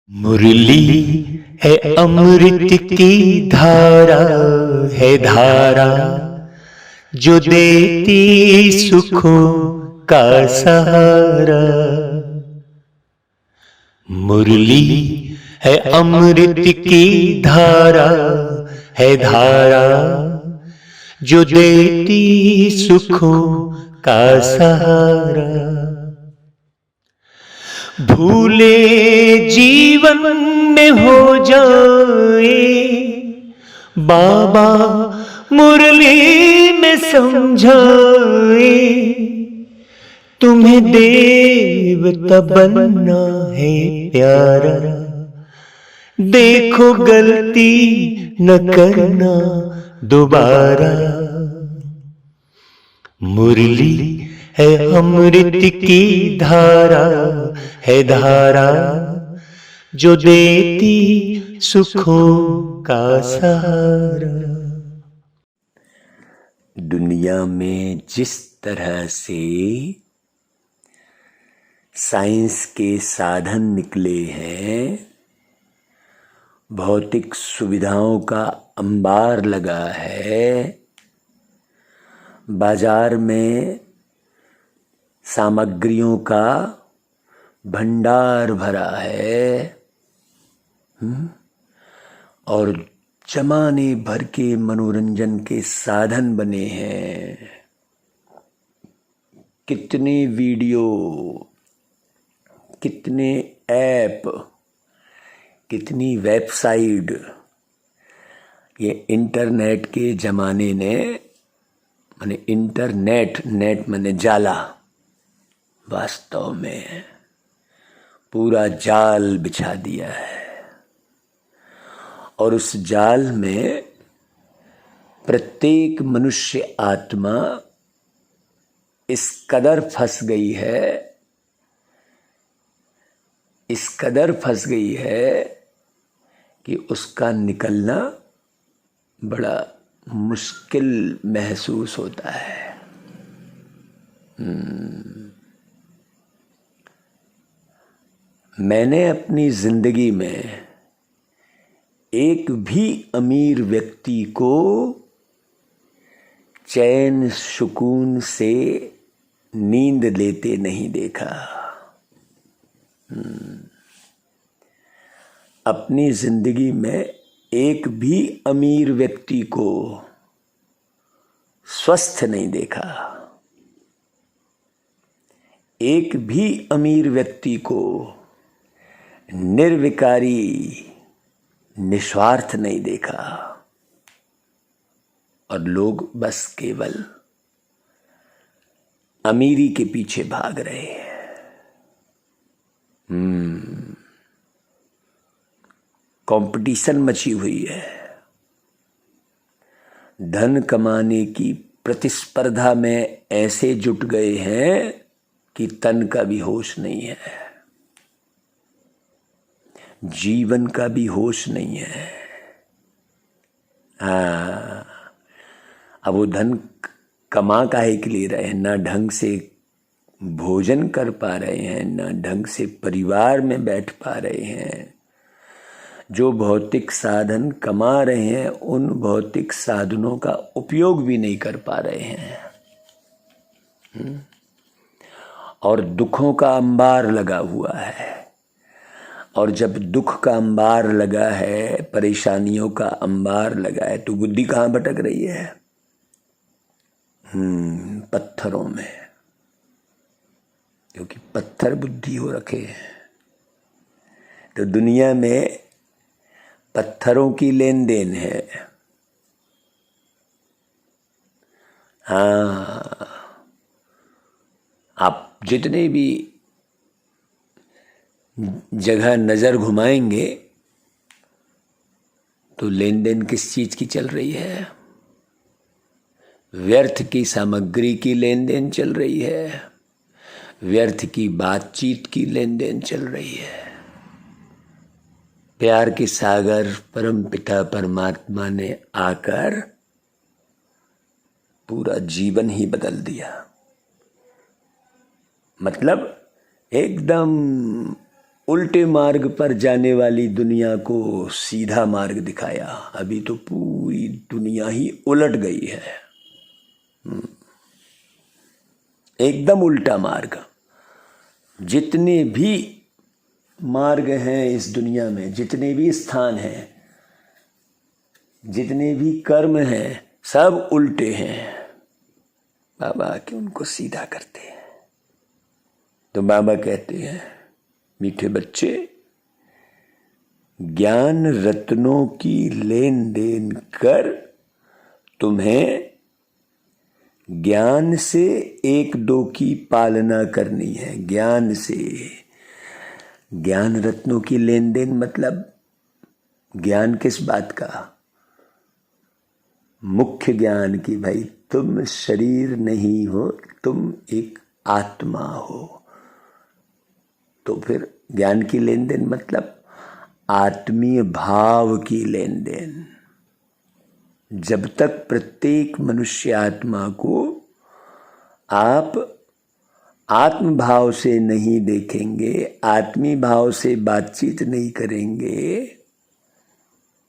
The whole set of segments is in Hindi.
मुरली है अमृत की धारा, है धारा जो देती सुखों का सहारा। मुरली है अमृत की धारा, है धारा जो देती सुखों का सहारा। भूले जीवन में हो जाए बाबा मुरली में समझाए, तुम्हें देवता बनना है प्यारा, देखो गलती न करना दोबारा। मुरली है अमृत की धारा, है धारा जो देती सुखों का सहारा। दुनिया में जिस तरह से साइंस के साधन निकले हैं, भौतिक सुविधाओं का अंबार लगा है, बाजार में सामग्रियों का भंडार भरा है, और जमाने भर के मनोरंजन के साधन बने हैं। कितने वीडियो, कितने ऐप, कितनी वेबसाइट ये इंटरनेट के ज़माने ने, माने इंटरनेट, नेट माने जाला, वास्तव में पूरा जाल बिछा दिया है। और उस जाल में प्रत्येक मनुष्य आत्मा इस कदर फंस गई है, इस कदर फंस गई है कि उसका निकलना बड़ा मुश्किल महसूस होता है। मैंने अपनी जिंदगी में एक भी अमीर व्यक्ति को चैन सुकून से नींद लेते नहीं देखा। अपनी जिंदगी में एक भी अमीर व्यक्ति को स्वस्थ नहीं देखा, एक भी अमीर व्यक्ति को निर्विकारी निस्वार्थ नहीं देखा। और लोग बस केवल अमीरी के पीछे भाग रहे हैं। कंपटीशन मची हुई है, धन कमाने की प्रतिस्पर्धा में ऐसे जुट गए हैं कि तन का भी होश नहीं है, जीवन का भी होश नहीं है। अब वो धन कमा काहे के लिए रहे हैं, ना ढंग से भोजन कर पा रहे हैं, ना ढंग से परिवार में बैठ पा रहे हैं। जो भौतिक साधन कमा रहे हैं, उन भौतिक साधनों का उपयोग भी नहीं कर पा रहे हैं। और दुखों का अंबार लगा हुआ है। और जब दुख का अंबार लगा है, परेशानियों का अंबार लगा है, तो बुद्धि कहाँ भटक रही है? पत्थरों में, क्योंकि पत्थर बुद्धि हो रखे हैं। तो दुनिया में पत्थरों की लेन देन है। आप जितने भी जगह नजर घुमाएंगे तो लेन देन किस चीज की चल रही है? व्यर्थ की सामग्री की लेन देन चल रही है, व्यर्थ की बातचीत की लेन देन चल रही है। प्यार के सागर परम पिता परमात्मा ने आकर पूरा जीवन ही बदल दिया। मतलब एकदम उल्टे मार्ग पर जाने वाली दुनिया को सीधा मार्ग दिखाया। अभी तो पूरी दुनिया ही उलट गई है, एकदम उल्टा मार्ग। जितने भी मार्ग हैं इस दुनिया में, जितने भी स्थान हैं, जितने भी कर्म हैं, सब उल्टे हैं। बाबा आके उनको सीधा करते हैं। तो बाबा कहते हैं, मीठे बच्चे, ज्ञान रत्नों की लेन देन कर, तुम्हें ज्ञान से एक दो की पालना करनी है। ज्ञान से, ज्ञान रत्नों की लेन देन मतलब ज्ञान किस बात का? मुख्य ज्ञान की भाई तुम शरीर नहीं हो, तुम एक आत्मा हो। तो फिर ज्ञान की लेन देन मतलब आत्मीय भाव की लेन देन। जब तक प्रत्येक मनुष्य आत्मा को आप आत्म भाव से नहीं देखेंगे, आत्मी भाव से बातचीत नहीं करेंगे,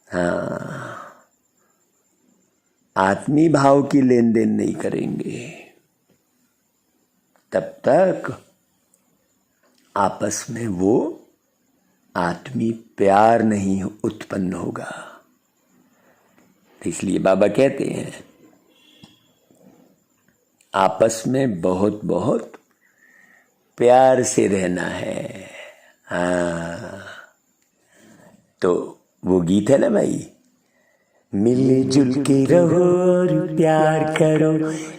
हाँ, आत्मी भाव की लेन देन नहीं करेंगे, तब तक आपस में वो आत्मी प्यार नहीं उत्पन्न होगा। इसलिए बाबा कहते हैं आपस में बहुत बहुत प्यार से रहना है। हाँ, तो वो गीत है ना भाई, मिलजुल के रहो और प्यार करो,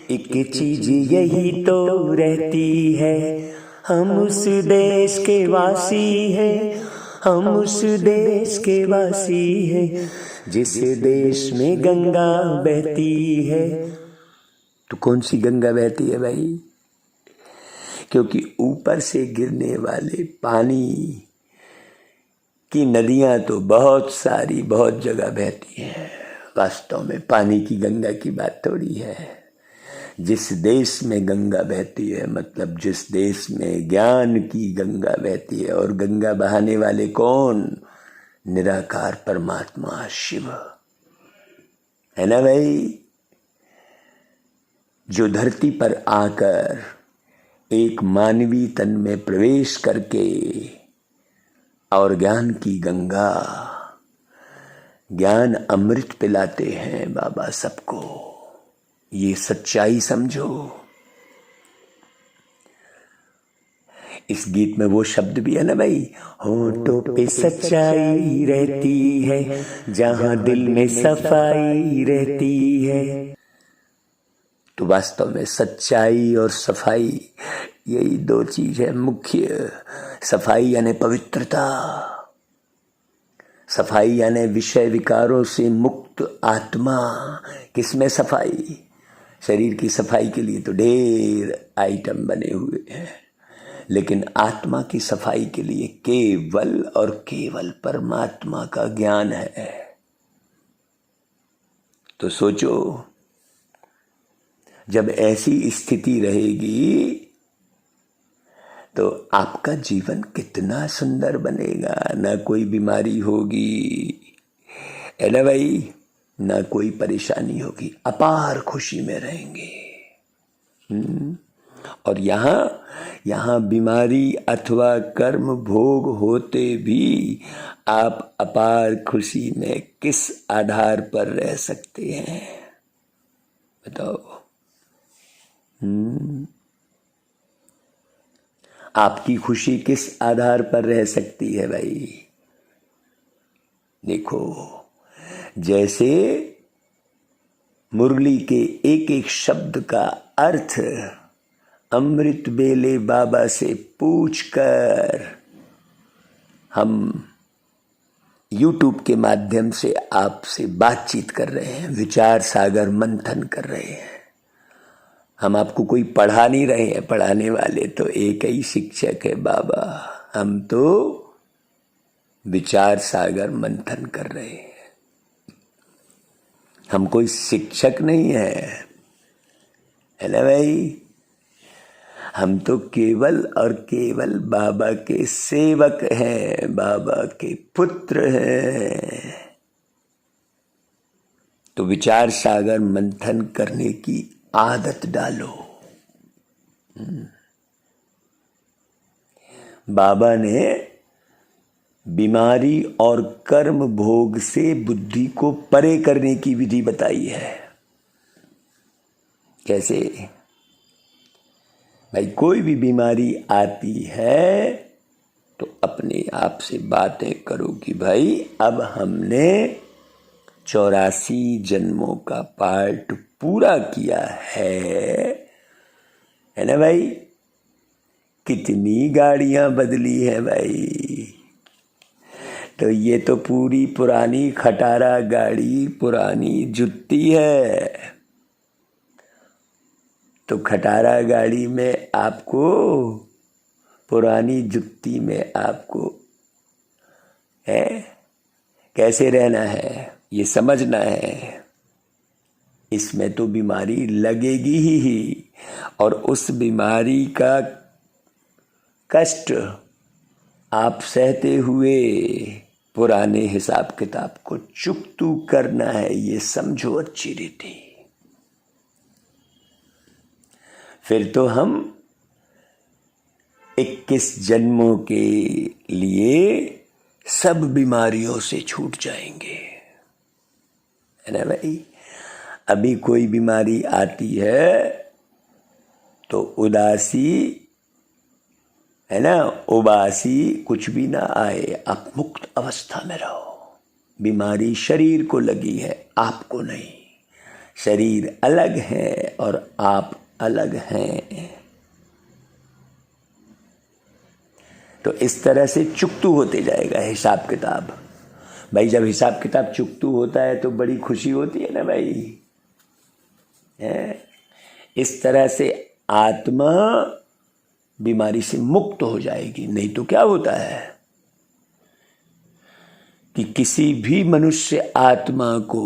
एक चीज यही तो रहती है, हम उस देश के वासी हैं, हम उस देश के वासी हैं, जिस देश में गंगा बहती है। तो कौन सी गंगा बहती है भाई? क्योंकि ऊपर से गिरने वाले पानी की नदियां तो बहुत सारी, बहुत जगह बहती हैं। वास्तव में पानी की गंगा की बात थोड़ी है। जिस देश में गंगा बहती है मतलब जिस देश में ज्ञान की गंगा बहती है, और गंगा बहाने वाले कौन? निराकार परमात्मा शिव, है ना भाई? जो धरती पर आकर एक मानवी तन में प्रवेश करके और ज्ञान की गंगा, ज्ञान अमृत पिलाते हैं बाबा सबको। ये सच्चाई समझो। इस गीत में वो शब्द भी है ना भाई, होठों पे सच्चाई रहती है, जहां दिल में सफाई रहती है। तो वास्तव में सच्चाई और सफाई यही दो चीज है मुख्य। सफाई यानी पवित्रता, सफाई यानी विषय विकारों से मुक्त आत्मा। किसमें सफाई? शरीर की सफाई के लिए तो ढेर आइटम बने हुए हैं, लेकिन आत्मा की सफाई के लिए केवल और केवल परमात्मा का ज्ञान है। तो सोचो, जब ऐसी स्थिति रहेगी तो आपका जीवन कितना सुंदर बनेगा। ना कोई बीमारी होगी, है ना भाई, ना कोई परेशानी होगी, अपार खुशी में रहेंगे। और यहाँ बीमारी अथवा कर्म भोग होते भी आप अपार खुशी में किस आधार पर रह सकते हैं बताओ? आपकी खुशी किस आधार पर रह सकती है भाई? देखो, जैसे मुरली के एक एक शब्द का अर्थ अमृत बेले बाबा से पूछकर हम YouTube के माध्यम से आपसे बातचीत कर रहे हैं, विचार सागर मंथन कर रहे हैं। हम आपको कोई पढ़ा नहीं रहे हैं, पढ़ाने वाले तो एक ही शिक्षक है बाबा। हम तो विचार सागर मंथन कर रहे हैं। हम कोई शिक्षक नहीं है ना भाई? हम तो केवल और केवल बाबा के सेवक हैं, बाबा के पुत्र हैं। तो विचार सागर मंथन करने की आदत डालो। बाबा ने बीमारी और कर्म भोग से बुद्धि को परे करने की विधि बताई है। कैसे? भाई कोई भी बीमारी आती है तो अपने आप से बातें करो कि भाई अब हमने 84 जन्मों का पार्ट पूरा किया है ना भाई? कितनी गाड़ियां बदली है भाई। तो ये तो पूरी पुरानी खटारा गाड़ी, पुरानी जुत्ती है। तो खटारा गाड़ी में आपको, पुरानी जुत्ती में आपको कैसे रहना है ये समझना है। इसमें तो बीमारी लगेगी ही, और उस बीमारी का कष्ट आप सहते हुए पुराने हिसाब किताब को चुकतू करना है, ये समझो अच्छी रीति। फिर तो हम 21 जन्मों के लिए सब बीमारियों से छूट जाएंगे, है ना भाई? अभी कोई बीमारी आती है तो उदासी, है ना, उबासी कुछ भी ना आए, आप मुक्त अवस्था में रहो। बीमारी शरीर को लगी है, आपको नहीं। शरीर अलग है और आप अलग हैं। तो इस तरह से चुकतू होते जाएगा हिसाब किताब। भाई जब हिसाब किताब चुकतू होता है तो बड़ी खुशी होती है ना भाई। इस तरह से आत्मा बीमारी से मुक्त हो जाएगी। नहीं तो क्या होता है कि किसी भी मनुष्य आत्मा को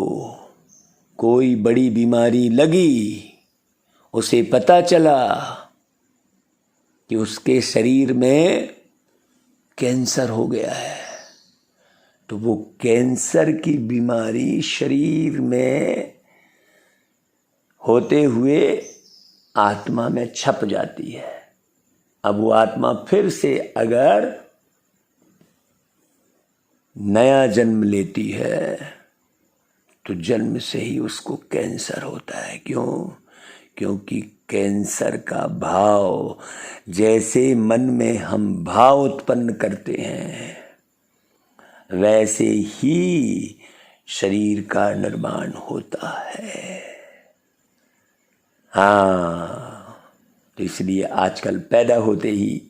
कोई बड़ी बीमारी लगी, उसे पता चला कि उसके शरीर में कैंसर हो गया है, तो वो कैंसर की बीमारी शरीर में होते हुए आत्मा में छप जाती है। अब वो आत्मा फिर से अगर नया जन्म लेती है तो जन्म से ही उसको कैंसर होता है। क्यों? क्योंकि कैंसर का भाव, जैसे मन में हम भाव उत्पन्न करते हैं वैसे ही शरीर का निर्माण होता है। हाँ, तो इसलिए आजकल पैदा होते ही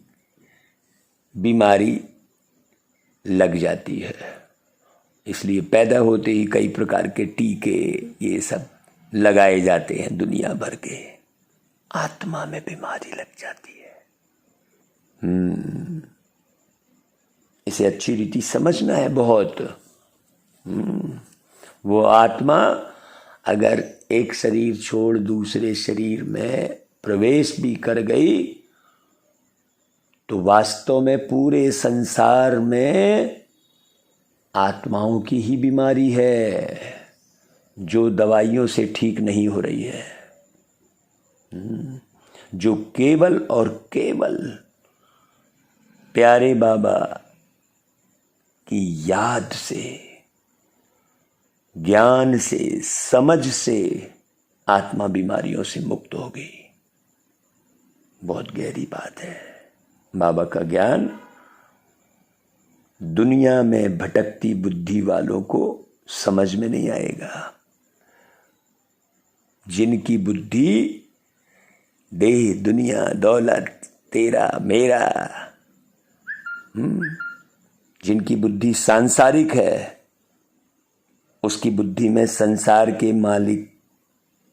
बीमारी लग जाती है। इसलिए पैदा होते ही कई प्रकार के टीके ये सब लगाए जाते हैं दुनिया भर के। आत्मा में बीमारी लग जाती है। इसे अच्छी रीति समझना है बहुत। वो आत्मा अगर एक शरीर छोड़ दूसरे शरीर में प्रवेश भी कर गई तो वास्तव में पूरे संसार में आत्माओं की ही बीमारी है जो दवाइयों से ठीक नहीं हो रही है, जो केवल और केवल प्यारे बाबा की याद से, ज्ञान से, समझ से आत्मा बीमारियों से मुक्त हो गई। बहुत गहरी बात है। बाबा का ज्ञान दुनिया में भटकती बुद्धि वालों को समझ में नहीं आएगा। जिनकी बुद्धि देह, दुनिया, दौलत, तेरा, मेरा, जिनकी बुद्धि सांसारिक है, उसकी बुद्धि में संसार के मालिक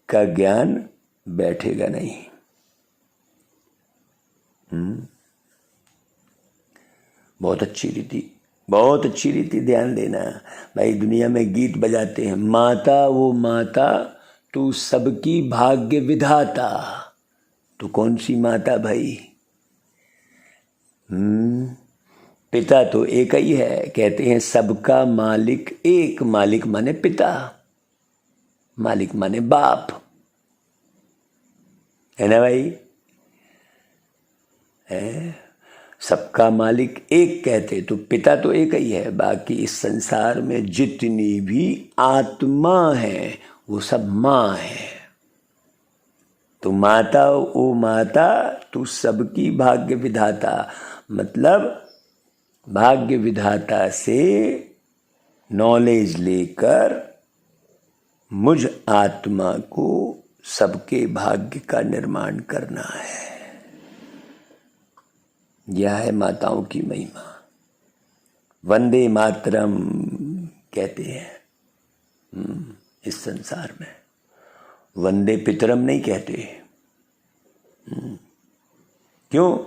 का ज्ञान बैठेगा नहीं। बहुत अच्छी रीति ध्यान देना भाई। दुनिया में गीत बजाते हैं, माता वो माता तू सबकी भाग्य विधाता, तो कौन सी माता भाई? पिता तो एक ही है। कहते हैं सबका मालिक एक। मालिक माने पिता, मालिक माने बाप, है ना भाई? है, सबका मालिक एक कहते तो पिता तो एक ही है। बाकी इस संसार में जितनी भी आत्मा है वो सब माँ है। तो माता, ओ माता, तू सबकी भाग्य विधाता, मतलब भाग्य विधाता से नॉलेज लेकर मुझ आत्मा को सबके भाग्य का निर्माण करना है। यह है माताओं की महिमा। वंदे मातरम कहते हैं इस संसार में। वंदे पितरम नहीं कहते। क्यों?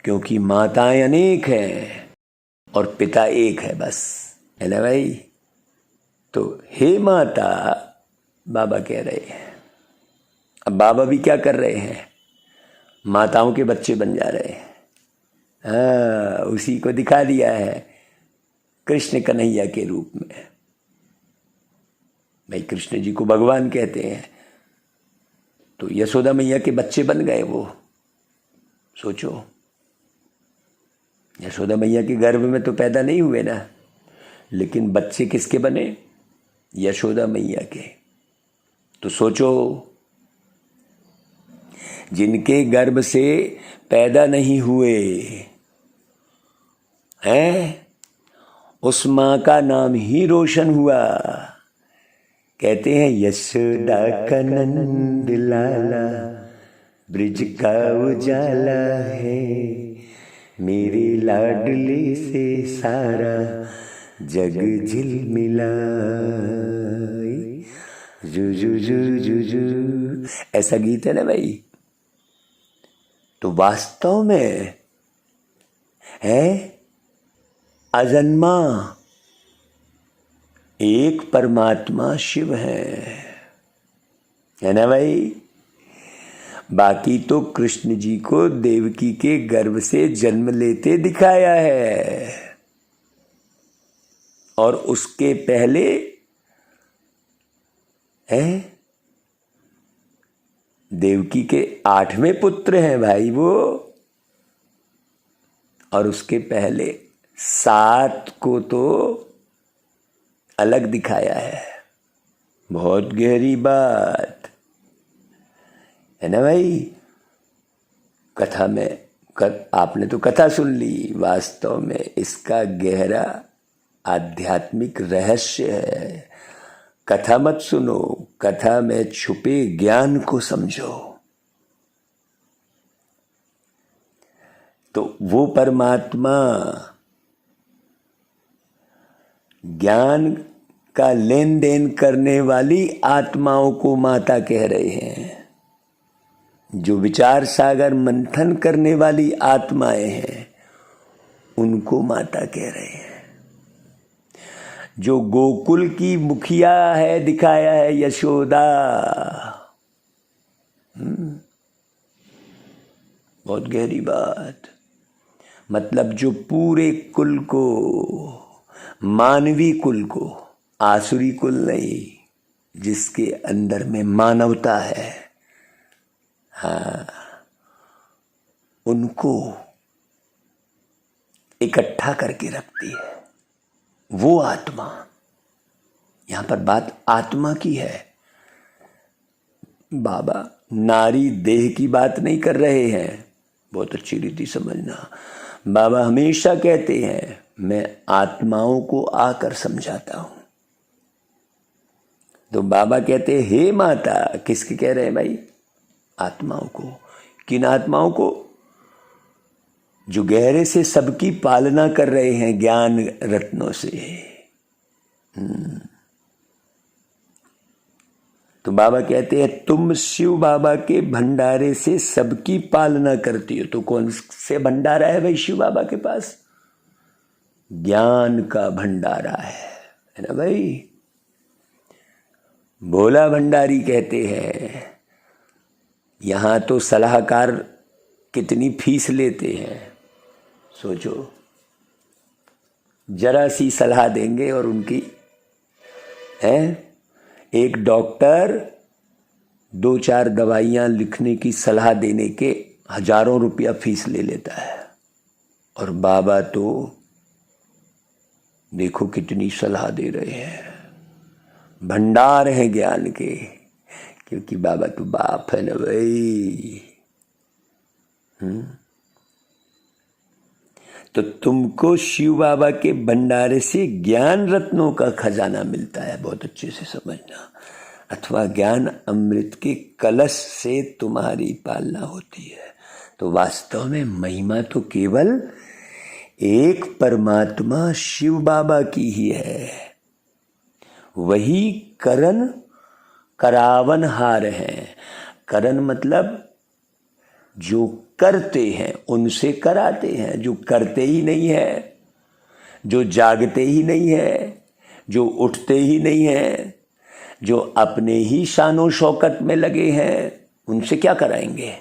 क्योंकि माताएं अनेक हैं और पिता एक है बस, है ना भाई? तो हे माता, बाबा कह रहे हैं। अब बाबा भी क्या कर रहे हैं? माताओं के बच्चे बन जा रहे हैं। हाँ, उसी को दिखा दिया है कृष्ण कन्हैया के रूप में। भाई कृष्ण जी को भगवान कहते हैं, तो यशोदा मैया के बच्चे बन गए वो। सोचो, यशोदा मैया के गर्भ में तो पैदा नहीं हुए ना, लेकिन बच्चे किसके बने? यशोदा मैया के। तो सोचो, जिनके गर्भ से पैदा नहीं हुए हैं, उस मां का नाम ही रोशन हुआ। कहते हैं यशोदा का नंद लाला ब्रिज का उजाला है, मेरे लाडले से सारा जग झिलमिला। जू जू जू जू जू, ऐसा गीत है ना भाई? तो वास्तव में है अजन्मा एक परमात्मा शिव है ना भाई? बाकी तो कृष्ण जी को देवकी के गर्भ से जन्म लेते दिखाया है, और उसके पहले है देवकी के 8वें पुत्र हैं भाई वो, और उसके पहले 7 को तो अलग दिखाया है। बहुत गहरी बात है ना भाई? कथा में आपने तो कथा सुन ली, वास्तव में इसका गहरा आध्यात्मिक रहस्य है। कथा मत सुनो, कथा में छुपे ज्ञान को समझो। तो वो परमात्मा ज्ञान का लेन देन करने वाली आत्माओं को माता कह रहे हैं। जो विचार सागर मंथन करने वाली आत्माएं हैं उनको माता कह रहे हैं। जो गोकुल की मुखिया है, दिखाया है यशोदा, बहुत गहरी बात। मतलब जो पूरे कुल को, मानवी कुल को, आसुरी कुल नहीं, जिसके अंदर में मानवता है, हाँ, उनको इकट्ठा करके रखती है वो आत्मा। यहां पर बात आत्मा की है। बाबा नारी देह की बात नहीं कर रहे हैं, बहुत अच्छी रीति समझना। बाबा हमेशा कहते हैं मैं आत्माओं को आकर समझाता हूं। तो बाबा कहते हैं हे माता, किसके कह रहे हैं भाई? आत्माओं को। किन आत्माओं को? जो गहरे से सबकी पालना कर रहे हैं ज्ञान रत्नों से। तो बाबा कहते हैं तुम शिव बाबा के भंडारे से सबकी पालना करती हो। तो कौन से भंडारा है भाई शिव बाबा के पास? ज्ञान का भंडारा है ना भाई? भोला भंडारी कहते हैं यहाँ तो सलाहकार कितनी फीस लेते हैं, सोचो। जरा सी सलाह देंगे और उनकी है, एक डॉक्टर 2-4 दवाइयाँ लिखने की सलाह देने के हजारों रुपया फीस ले लेता है। और बाबा तो देखो कितनी सलाह दे रहे हैं, भंडार है ज्ञान के, क्योंकि बाबा तो बाप है ना भाई। तो तुमको शिव बाबा के भंडारे से ज्ञान रत्नों का खजाना मिलता है, बहुत अच्छे से समझना, अथवा ज्ञान अमृत के कलश से तुम्हारी पालना होती है। तो वास्तव में महिमा तो केवल एक परमात्मा शिव बाबा की ही है। वही करण करावनहार हैं। करण मतलब जो करते हैं उनसे कराते हैं, जो करते ही नहीं है, जो जागते ही नहीं है, जो उठते ही नहीं है, जो अपने ही शानो शौकत में लगे हैं, उनसे क्या कराएंगे?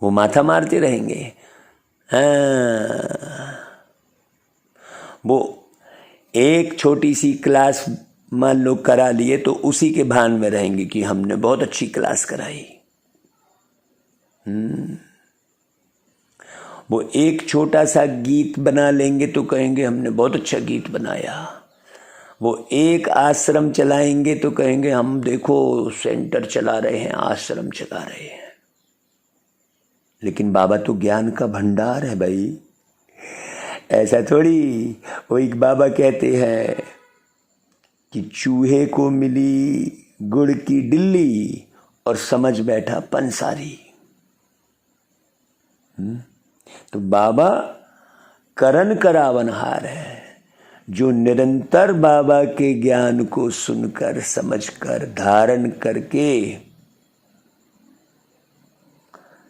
वो माथा मारते रहेंगे। हाँ, वो एक छोटी सी क्लास मान लो करा लिए तो उसी के भान में रहेंगे कि हमने बहुत अच्छी क्लास कराई। वो एक छोटा सा गीत बना लेंगे तो कहेंगे हमने बहुत अच्छा गीत बनाया। वो एक आश्रम चलाएंगे तो कहेंगे हम देखो सेंटर चला रहे हैं, आश्रम चला रहे हैं। लेकिन बाबा तो ज्ञान का भंडार है भाई, ऐसा थोड़ी। वो एक बाबा कहते हैं कि चूहे को मिली गुड़ की डिल्ली और समझ बैठा पंसारी। तो बाबा करण करावनहार है, जो निरंतर बाबा के ज्ञान को सुनकर समझकर धारण करके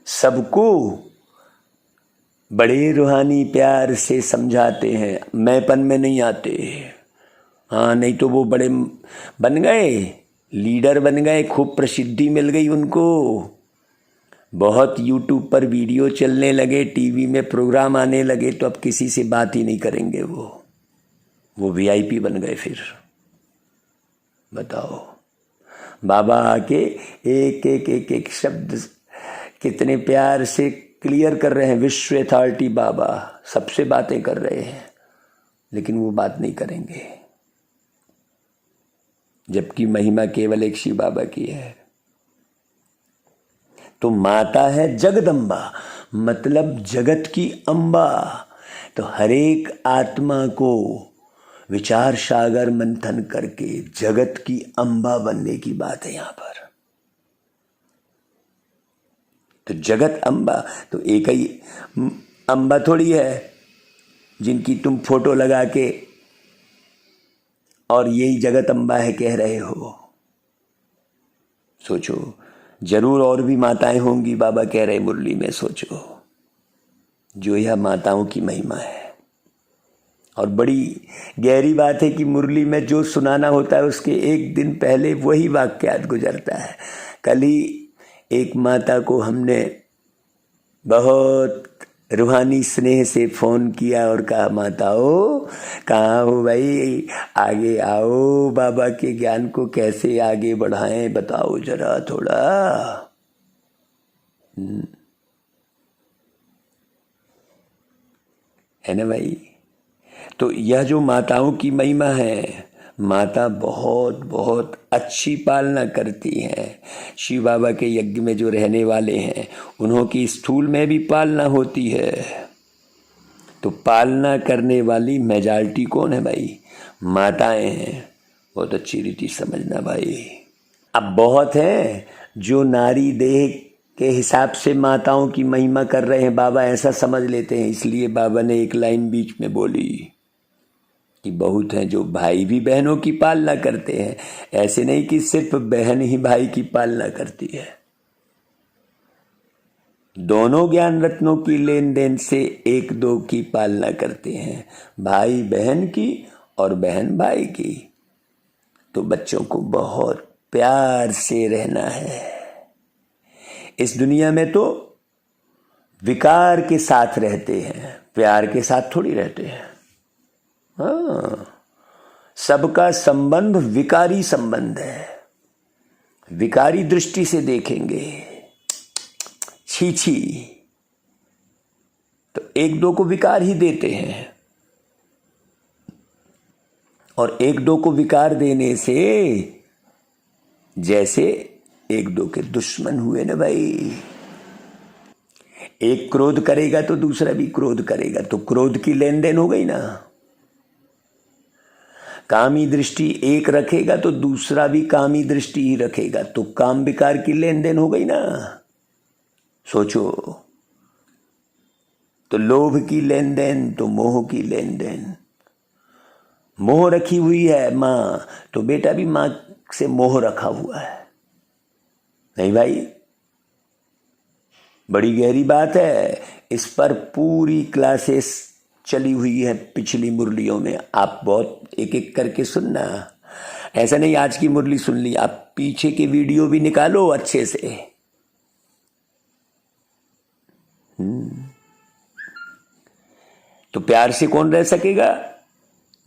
सबको बड़े रूहानी प्यार से समझाते हैं, मैंपन में नहीं आते। हाँ, नहीं तो वो बड़े बन गए, लीडर बन गए, खूब प्रसिद्धि मिल गई उनको, बहुत यूट्यूब पर वीडियो चलने लगे, टीवी में प्रोग्राम आने लगे, तो अब किसी से बात ही नहीं करेंगे। वो वीआईपी बन गए। फिर बताओ, बाबा आके एक एक एक एक शब्द कितने प्यार से क्लियर कर रहे हैं। विश्व अथॉरिटी बाबा सबसे बातें कर रहे हैं, लेकिन वो बात नहीं करेंगे, जबकि महिमा केवल एक शिव बाबा की है। तो माता है जगदम्बा, मतलब जगत की अम्बा। तो हरेक आत्मा को विचार सागर मंथन करके जगत की अम्बा बनने की बात है यहाँ पर। तो जगत अम्बा तो एक ही अम्बा थोड़ी है जिनकी तुम फोटो लगा के और यही जगत अम्बा है कह रहे हो। सोचो, जरूर और भी माताएं होंगी, बाबा कह रहे मुरली में। सोचो, जो यह माताओं की महिमा है। और बड़ी गहरी बात है कि मुरली में जो सुनाना होता है उसके एक दिन पहले वही वाक्यात गुजरता है। कल ही एक माता को हमने बहुत रूहानी स्नेह से फ़ोन किया और कहा, माताओ कहाँ हो भाई, आगे आओ, बाबा के ज्ञान को कैसे आगे बढ़ाएं, बताओ जरा थोड़ा। है ना भाई। तो यह जो माताओं की महिमा है, माता बहुत बहुत अच्छी पालना करती हैं। शिव बाबा के यज्ञ में जो रहने वाले हैं उन्हों की स्थूल में भी पालना होती है। तो पालना करने वाली मेजॉरिटी कौन है भाई? माताएं हैं। बहुत अच्छी रीति समझना भाई। अब बहुत हैं जो नारी देह के हिसाब से माताओं की महिमा कर रहे हैं, बाबा ऐसा समझ लेते हैं। इसलिए बाबा ने एक लाइन बीच में बोली कि बहुत हैं जो भाई भी बहनों की पालना करते हैं। ऐसे नहीं कि सिर्फ बहन ही भाई की पालना करती है। दोनों ज्ञान रत्नों की लेन देन से एक दो की पालना करते हैं, भाई बहन की और बहन भाई की। तो बच्चों को बहुत प्यार से रहना है। इस दुनिया में तो विकार के साथ रहते हैं, प्यार के साथ थोड़ी रहते हैं। हाँ, सबका संबंध विकारी संबंध है। विकारी दृष्टि से देखेंगे, छी छी, तो एक दो को विकार ही देते हैं। और एक दो को विकार देने से जैसे एक दो के दुश्मन हुए ना भाई। एक क्रोध करेगा तो दूसरा भी क्रोध करेगा, तो क्रोध की लेन देन हो गई ना। कामी दृष्टि एक रखेगा तो दूसरा भी कामी दृष्टि ही रखेगा, तो काम विकार की लेन देन हो गई ना। सोचो, तो लोभ की लेन देन तो मोह की लेन देन। मोह रखी हुई है माँ, तो बेटा भी माँ से मोह रखा हुआ है। नहीं भाई, बड़ी गहरी बात है। इस पर पूरी क्लासेस चली हुई है पिछली मुरलियों में। आप बहुत एक एक करके सुनना, ऐसा नहीं आज की मुरली सुन ली, आप पीछे के वीडियो भी निकालो अच्छे से। तो प्यार से कौन रह सकेगा?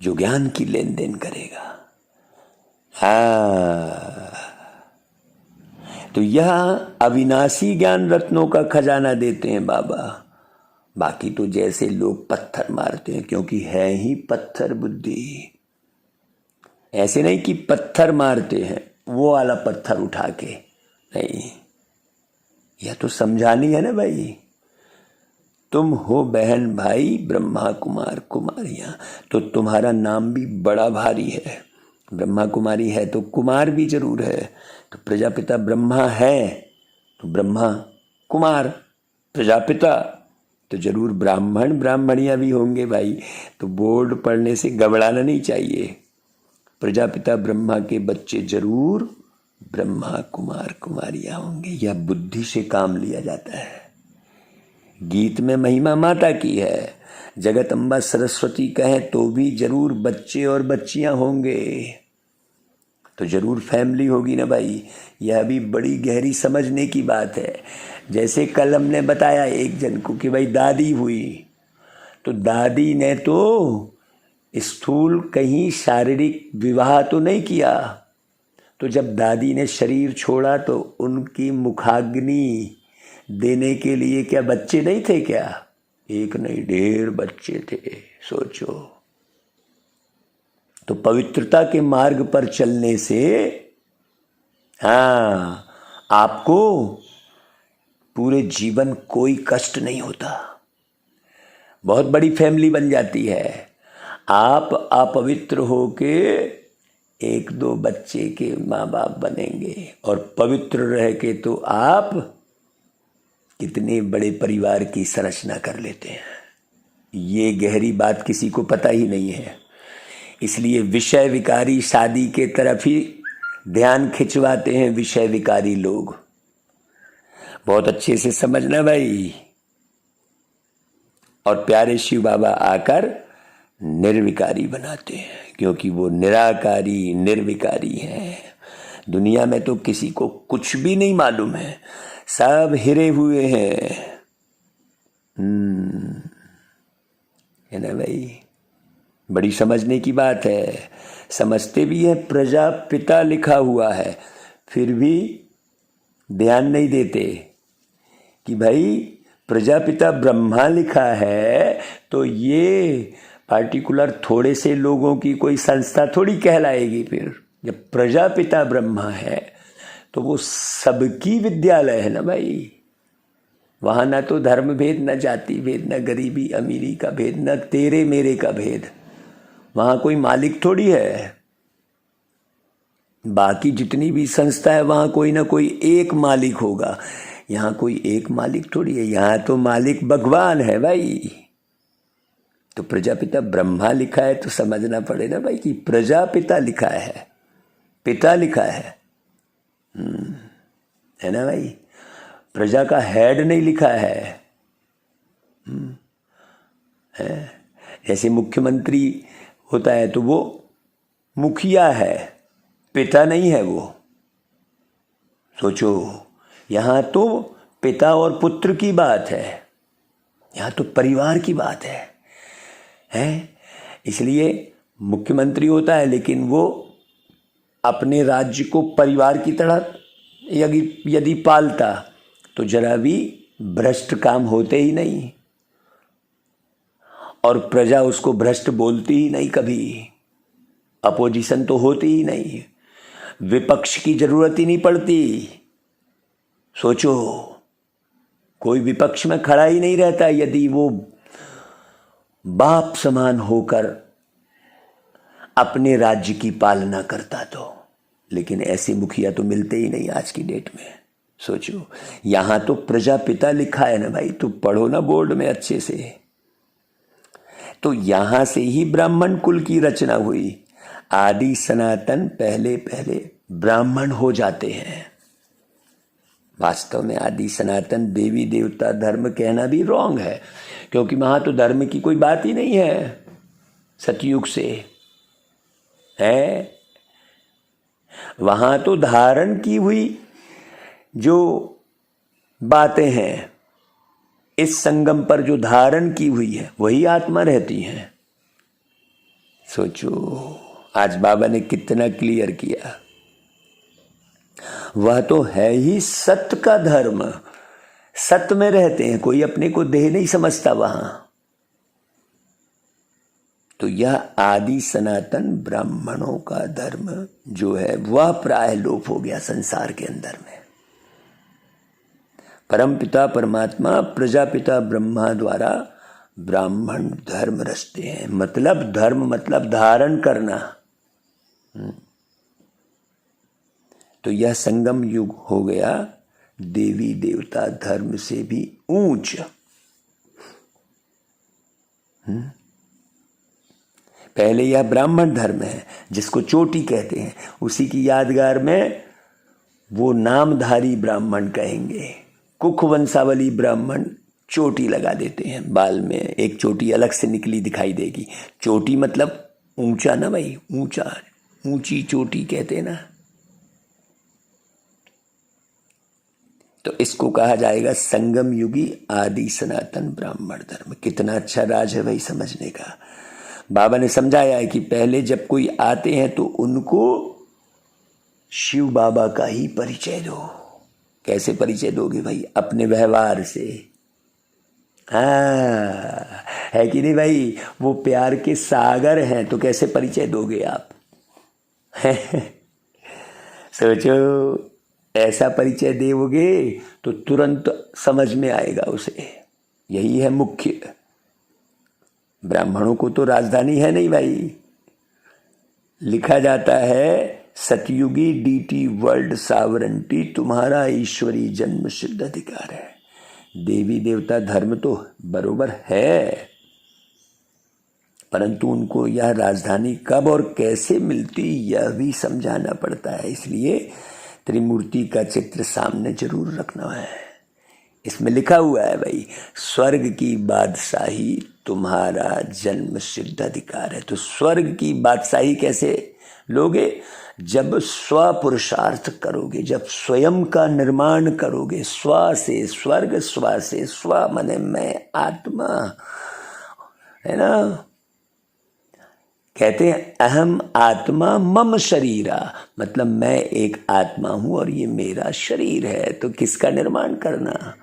जो ज्ञान की लेन देन करेगा। हाँ, तो यह अविनाशी ज्ञान रत्नों का खजाना देते हैं बाबा। बाकी तो जैसे लोग पत्थर मारते हैं, क्योंकि है ही पत्थर बुद्धि। ऐसे नहीं कि पत्थर मारते हैं वो वाला पत्थर उठा के, नहीं, यह तो समझानी है ना भाई। तुम हो बहन भाई ब्रह्मा कुमार कुमारियां, तो तुम्हारा नाम भी बड़ा भारी है। ब्रह्मा कुमारी है तो कुमार भी जरूर है। तो प्रजापिता ब्रह्मा है तो ब्रह्मा कुमार प्रजापिता, तो जरूर ब्राह्मण ब्राह्मणियां भी होंगे भाई। तो बोर्ड पढ़ने से घबराना नहीं चाहिए। प्रजापिता ब्रह्मा के बच्चे जरूर ब्रह्मा कुमार कुमारियां होंगे। यह बुद्धि से काम लिया जाता है। गीत में महिमा माता की है, जगत अम्बा सरस्वती कहें तो भी जरूर बच्चे और बच्चियां होंगे। तो जरूर फैमिली होगी ना भाई। यह भी बड़ी गहरी समझने की बात है। जैसे कल हमने बताया एक जन को कि भाई दादी हुई, तो दादी ने तो स्थूल कहीं शारीरिक विवाह तो नहीं किया। तो जब दादी ने शरीर छोड़ा तो उनकी मुखाग्नि देने के लिए क्या बच्चे नहीं थे क्या? एक नहीं ढेर बच्चे थे। सोचो, तो पवित्रता के मार्ग पर चलने से हाँ, आपको पूरे जीवन कोई कष्ट नहीं होता। बहुत बड़ी फैमिली बन जाती है। आप अपवित्र होके एक दो बच्चे के माँ बाप बनेंगे, और पवित्र रह के तो आप कितने बड़े परिवार की संरचना कर लेते हैं। ये गहरी बात किसी को पता ही नहीं है। इसलिए विषय विकारी शादी के तरफ ही ध्यान खिंचवाते हैं विषय विकारी लोग। बहुत अच्छे से समझना भाई। और प्यारे शिव बाबा आकर निर्विकारी बनाते हैं, क्योंकि वो निराकारी निर्विकारी हैं। दुनिया में तो किसी को कुछ भी नहीं मालूम है, सब हिरे हुए हैं। है ना भाई, बड़ी समझने की बात है। समझते भी है, प्रजापिता लिखा हुआ है, फिर भी ध्यान नहीं देते कि भाई प्रजापिता ब्रह्मा लिखा है तो ये पार्टिकुलर थोड़े से लोगों की कोई संस्था थोड़ी कहलाएगी। फिर जब प्रजापिता ब्रह्मा है तो वो सबकी विद्यालय है ना भाई। वहां ना तो धर्म भेद, न जाति भेद, न गरीबी अमीरी का भेद, न तेरे मेरे का भेद। वहां कोई मालिक थोड़ी है। बाकी जितनी भी संस्था है वहां कोई ना कोई एक मालिक होगा। यहाँ कोई एक मालिक थोड़ी है, यहाँ तो मालिक भगवान है भाई। तो प्रजापिता ब्रह्मा लिखा है तो समझना पड़े ना भाई कि प्रजापिता लिखा है, पिता लिखा है ना भाई। प्रजा का हेड नहीं लिखा है। जैसे मुख्यमंत्री होता है तो वो मुखिया है, पिता नहीं है वो। सोचो, यहाँ तो पिता और पुत्र की बात है, यहाँ तो परिवार की बात है? इसलिए मुख्यमंत्री होता है लेकिन वो अपने राज्य को परिवार की तरह यदि पालता तो जरा भी भ्रष्ट काम होते ही नहीं, और प्रजा उसको भ्रष्ट बोलती ही नहीं, कभी अपोजिशन तो होती ही नहीं, विपक्ष की जरूरत ही नहीं पड़ती। सोचो, कोई विपक्ष में खड़ा ही नहीं रहता यदि वो बाप समान होकर अपने राज्य की पालना करता तो। लेकिन ऐसे मुखिया तो मिलते ही नहीं आज की डेट में। सोचो, यहां तो प्रजापिता लिखा है ना भाई, तो पढ़ो ना बोर्ड में अच्छे से। तो यहां से ही ब्राह्मण कुल की रचना हुई। आदि सनातन पहले पहले ब्राह्मण हो जाते हैं। वास्तव में आदि सनातन देवी देवता धर्म कहना भी रॉन्ग है, क्योंकि वहां तो धर्म की कोई बात ही नहीं है सतयुग से, है? वहां तो धारण की हुई जो बातें हैं, इस संगम पर जो धारण की हुई है वही आत्मा रहती है। सोचो, आज बाबा ने कितना क्लियर किया। वह तो है ही सत्य का धर्म, सत्य में रहते हैं, कोई अपने को देह नहीं समझता वहां। तो यह आदि सनातन ब्राह्मणों का धर्म जो है वह प्राय लोप हो गया संसार के अंदर में। परम पिता परमात्मा प्रजापिता ब्रह्मा द्वारा ब्राह्मण धर्म रचते हैं। मतलब धर्म मतलब धारण करना। तो यह संगम युग हो गया देवी देवता धर्म से भी ऊंच। पहले यह ब्राह्मण धर्म है जिसको चोटी कहते हैं, उसी की यादगार में वो नामधारी ब्राह्मण कहेंगे। कुख वंशावली ब्राह्मण चोटी लगा देते हैं, बाल में एक चोटी अलग से निकली दिखाई देगी। चोटी मतलब ऊंचा ना भाई, ऊंचा, ऊंची चोटी कहते हैं ना। तो इसको कहा जाएगा संगम युगी आदि सनातन ब्राह्मण धर्म। कितना अच्छा राज है भाई समझने का। बाबा ने समझाया है कि पहले जब कोई आते हैं तो उनको शिव बाबा का ही परिचय दो। कैसे परिचय दोगे भाई? अपने व्यवहार से। हाँ, है कि नहीं भाई? वो प्यार के सागर हैं, तो कैसे परिचय दोगे आप? सोचो, ऐसा परिचय दोगे तो तुरंत समझ में आएगा उसे। यही है मुख्य। ब्राह्मणों को तो राजधानी है नहीं भाई। लिखा जाता है सतयुगी डीटी वर्ल्ड सावरेंटी तुम्हारा ईश्वरी जन्म सिद्ध अधिकार है। देवी देवता धर्म तो बरोबर है, परंतु उनको यह राजधानी कब और कैसे मिलती यह भी समझाना पड़ता है। इसलिए त्रिमूर्ति का चित्र सामने जरूर रखना है। इसमें लिखा हुआ है भाई, स्वर्ग की बादशाही तुम्हारा जन्म सिद्ध अधिकार है। तो स्वर्ग की बादशाही कैसे लोगे? जब स्व पुरुषार्थ करोगे, जब स्वयं का निर्माण करोगे। स्व से स्वर्ग, स्व से स्व माने मैं आत्मा, है ना। कहते हैं अहम आत्मा मम शरीरा, मतलब मैं एक आत्मा हूं और ये मेरा शरीर है। तो किसका निर्माण करना?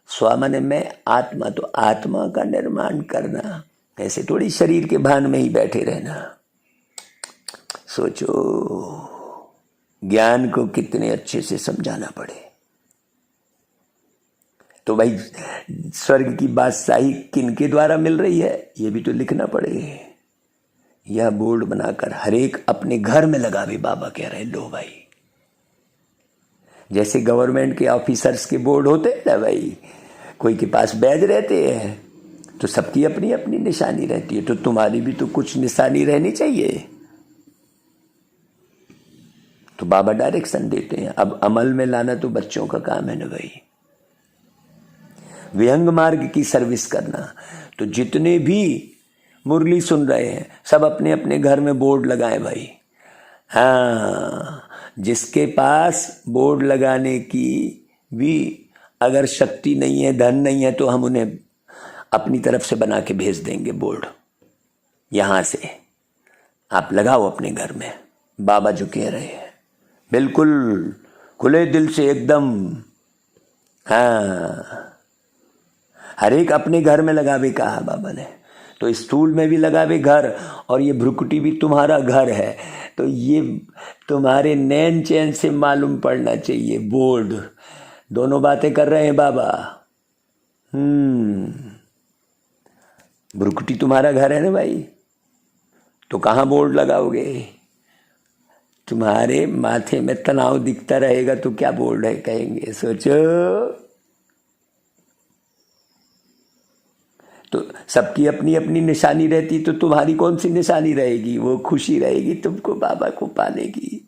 स्व माने मैं, आत्मा तो आत्मा का निर्माण करना। ऐसे थोड़ी शरीर के भान में ही बैठे रहना। सोचो, ज्ञान को कितने अच्छे से समझाना पड़े। तो भाई स्वर्ग की बादशाही किनके द्वारा मिल रही है ये भी तो लिखना पड़े। यह बोर्ड बनाकर हरेक अपने घर में लगावे। बाबा कह रहे लो भाई, जैसे गवर्नमेंट के ऑफिसर्स के बोर्ड होते हैं ना भाई, कोई के पास बैज रहते हैं तो सबकी अपनी अपनी निशानी रहती है। तो तुम्हारी भी तो कुछ निशानी रहनी चाहिए। तो बाबा डायरेक्शन देते हैं। अब अमल में लाना तो बच्चों का काम है ना भाई। विहंग मार्ग की सर्विस करना। तो जितने भी मुरली सुन रहे हैं सब अपने अपने घर में बोर्ड लगाएं भाई। हाँ, जिसके पास बोर्ड लगाने की भी अगर शक्ति नहीं है, धन नहीं है, तो हम उन्हें अपनी तरफ से बना के भेज देंगे बोर्ड। यहां से आप लगाओ अपने घर में। बाबा जो कह रहे हैं बिल्कुल खुले दिल से एकदम, हाँ, हर एक अपने घर में लगावे कहा बाबा ने। तो स्टूल में भी लगावे घर, और ये भ्रुकुटी भी तुम्हारा घर है। तो ये तुम्हारे नैन चैन से मालूम पड़ना चाहिए। बोर्ड, दोनों बातें कर रहे हैं बाबा। भ्रुकुटी तुम्हारा घर है ना भाई, तो कहाँ बोर्ड लगाओगे? तुम्हारे माथे में तनाव दिखता रहेगा तो क्या बोर्ड है कहेंगे, सोचो। तो सबकी अपनी अपनी निशानी रहती, तो तुम्हारी कौन सी निशानी रहेगी? वो खुशी रहेगी तुमको बाबा को पाने की।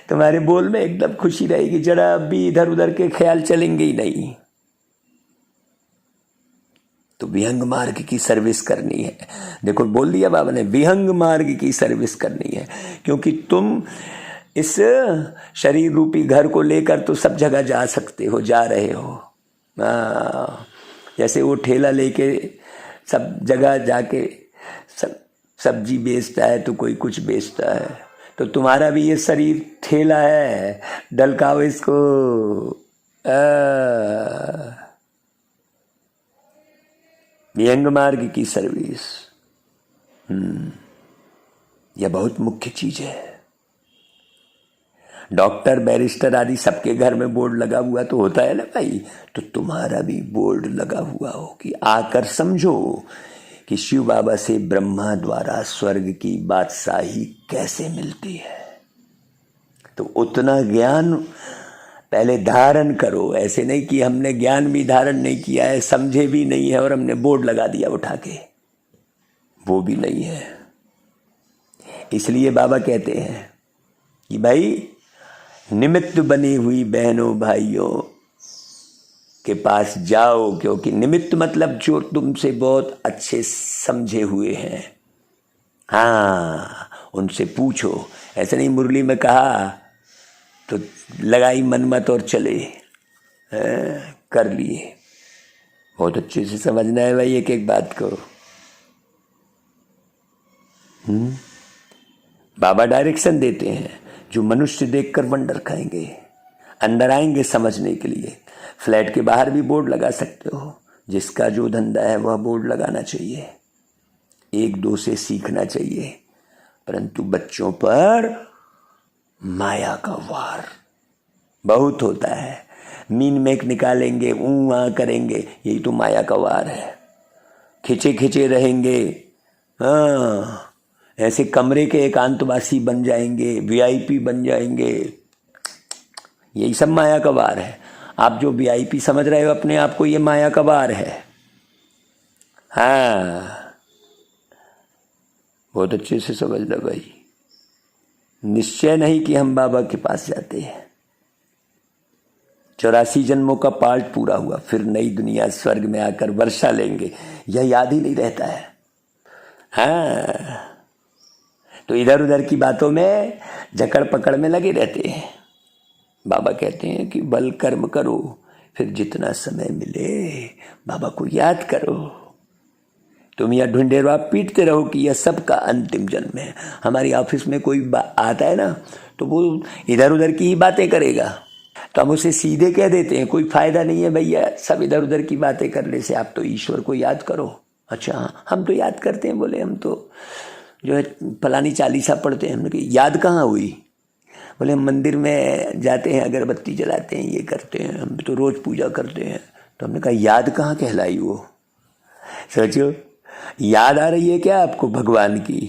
तुम्हारे बोल में एकदम खुशी रहेगी, जरा भी इधर उधर के ख्याल चलेंगे ही नहीं। तो विहंग मार्ग की सर्विस करनी है। देखो बोल दिया बाबा ने, विहंग मार्ग की सर्विस करनी है, क्योंकि तुम इस शरीर रूपी घर को लेकर तो सब जगह जा सकते हो, जा रहे हो। जैसे वो ठेला लेके सब जगह जाके सब्जी बेचता है, तो कोई कुछ बेचता है, तो तुम्हारा भी ये शरीर ठेला है, डलकाओ इसको। विहंग मार्ग की सर्विस, यह बहुत मुख्य चीज है। डॉक्टर, बैरिस्टर आदि सबके घर में बोर्ड लगा हुआ तो होता है ना भाई, तो तुम्हारा भी बोर्ड लगा हुआ हो कि आकर समझो कि शिव बाबा से ब्रह्मा द्वारा स्वर्ग की बादशाही कैसे मिलती है। तो उतना ज्ञान पहले धारण करो। ऐसे नहीं कि हमने ज्ञान भी धारण नहीं किया है, समझे भी नहीं है और हमने बोर्ड लगा दिया उठा के, वो भी नहीं है। इसलिए बाबा कहते हैं कि भाई निमित्त बनी हुई बहनों भाइयों के पास जाओ, क्योंकि निमित्त मतलब जो तुमसे बहुत अच्छे समझे हुए हैं, हाँ, उनसे पूछो। ऐसे नहीं मुरली में कहा तो लगाई मनमत और चले, कर लिए। बहुत अच्छे से समझना है भाई एक एक बात को। बाबा डायरेक्शन देते हैं, जो मनुष्य देखकर वंडर खाएंगे। अंदर आएंगे समझने के लिए। फ्लैट के बाहर भी बोर्ड लगा सकते हो, जिसका जो धंधा है वह बोर्ड लगाना चाहिए, एक दो से सीखना चाहिए। परंतु बच्चों पर माया का वार बहुत होता है। मीन मेक निकालेंगे, आ करेंगे, यही तो माया का वार है। खिंचे खिंचे रहेंगे, हाँ, ऐसे कमरे के एकांतवासी बन जाएंगे, वीआईपी बन जाएंगे, यही सब माया का वार है। आप जो वीआईपी समझ रहे हो अपने आप को, ये माया का वार है। हाँ, बहुत अच्छे से समझ लो भाई। निश्चय नहीं कि हम बाबा के पास जाते हैं। 84 जन्मों का पार्ट पूरा हुआ, फिर नई दुनिया स्वर्ग में आकर वर्षा लेंगे, यह याद ही नहीं रहता है। हाँ, तो इधर उधर की बातों में जकड़ पकड़ में लगे रहते हैं। बाबा कहते हैं कि बल कर्म करो, फिर जितना समय मिले बाबा को याद करो। तुम यह ढूंढेरवा पीटते रहो कि यह सबका अंतिम जन्म है। हमारी ऑफिस में कोई आता है ना, तो वो इधर उधर की ही बातें करेगा, तो हम उसे सीधे कह देते हैं कोई फायदा नहीं है भैया, सब इधर उधर की बातें करने से, आप तो ईश्वर को याद करो। अच्छा, हम तो याद करते हैं, बोले हम तो जो है फलानी चालीसा पढ़ते हैं। हमने कहा याद कहाँ हुई? बोले हम मंदिर में जाते हैं, अगरबत्ती जलाते हैं, ये करते हैं, हम तो रोज पूजा करते हैं। तो हमने कहा याद कहाँ कहलाई वो? सोचो, याद आ रही है क्या आपको भगवान की?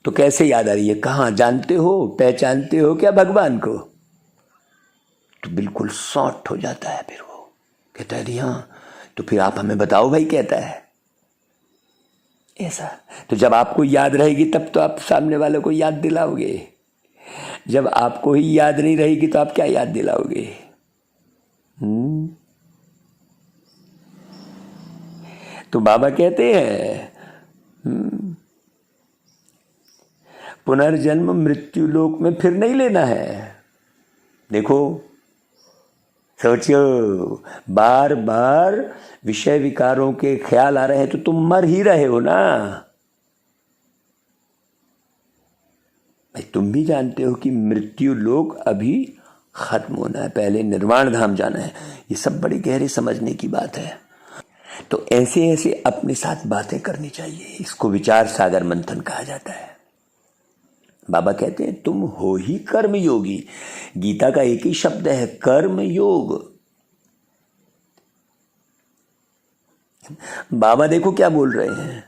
तो कैसे याद आ रही है? कहाँ जानते हो, पहचानते हो क्या भगवान को? तो बिल्कुल शॉर्ट हो जाता है। फिर वो कहता है हाँ, तो फिर आप हमें बताओ भाई, कहता है ऐसा। तो जब आपको याद रहेगी तब तो आप सामने वाले को याद दिलाओगे। जब आपको ही याद नहीं रहेगी तो आप क्या याद दिलाओगे? तो बाबा कहते हैं पुनर्जन्म मृत्यु लोक में फिर नहीं लेना है। देखो, सोचो, बार बार विषय विकारों के ख्याल आ रहे हैं तो तुम मर ही रहे हो ना। भाई तुम भी जानते हो कि मृत्यु लोक अभी खत्म होना है, पहले निर्वाण धाम जाना है। ये सब बड़ी गहरे समझने की बात है। तो ऐसे ऐसे अपने साथ बातें करनी चाहिए। इसको विचार सागर मंथन कहा जाता है। बाबा कहते हैं तुम हो ही कर्म योगी। गीता का एक ही शब्द है, कर्म योग। बाबा देखो क्या बोल रहे हैं,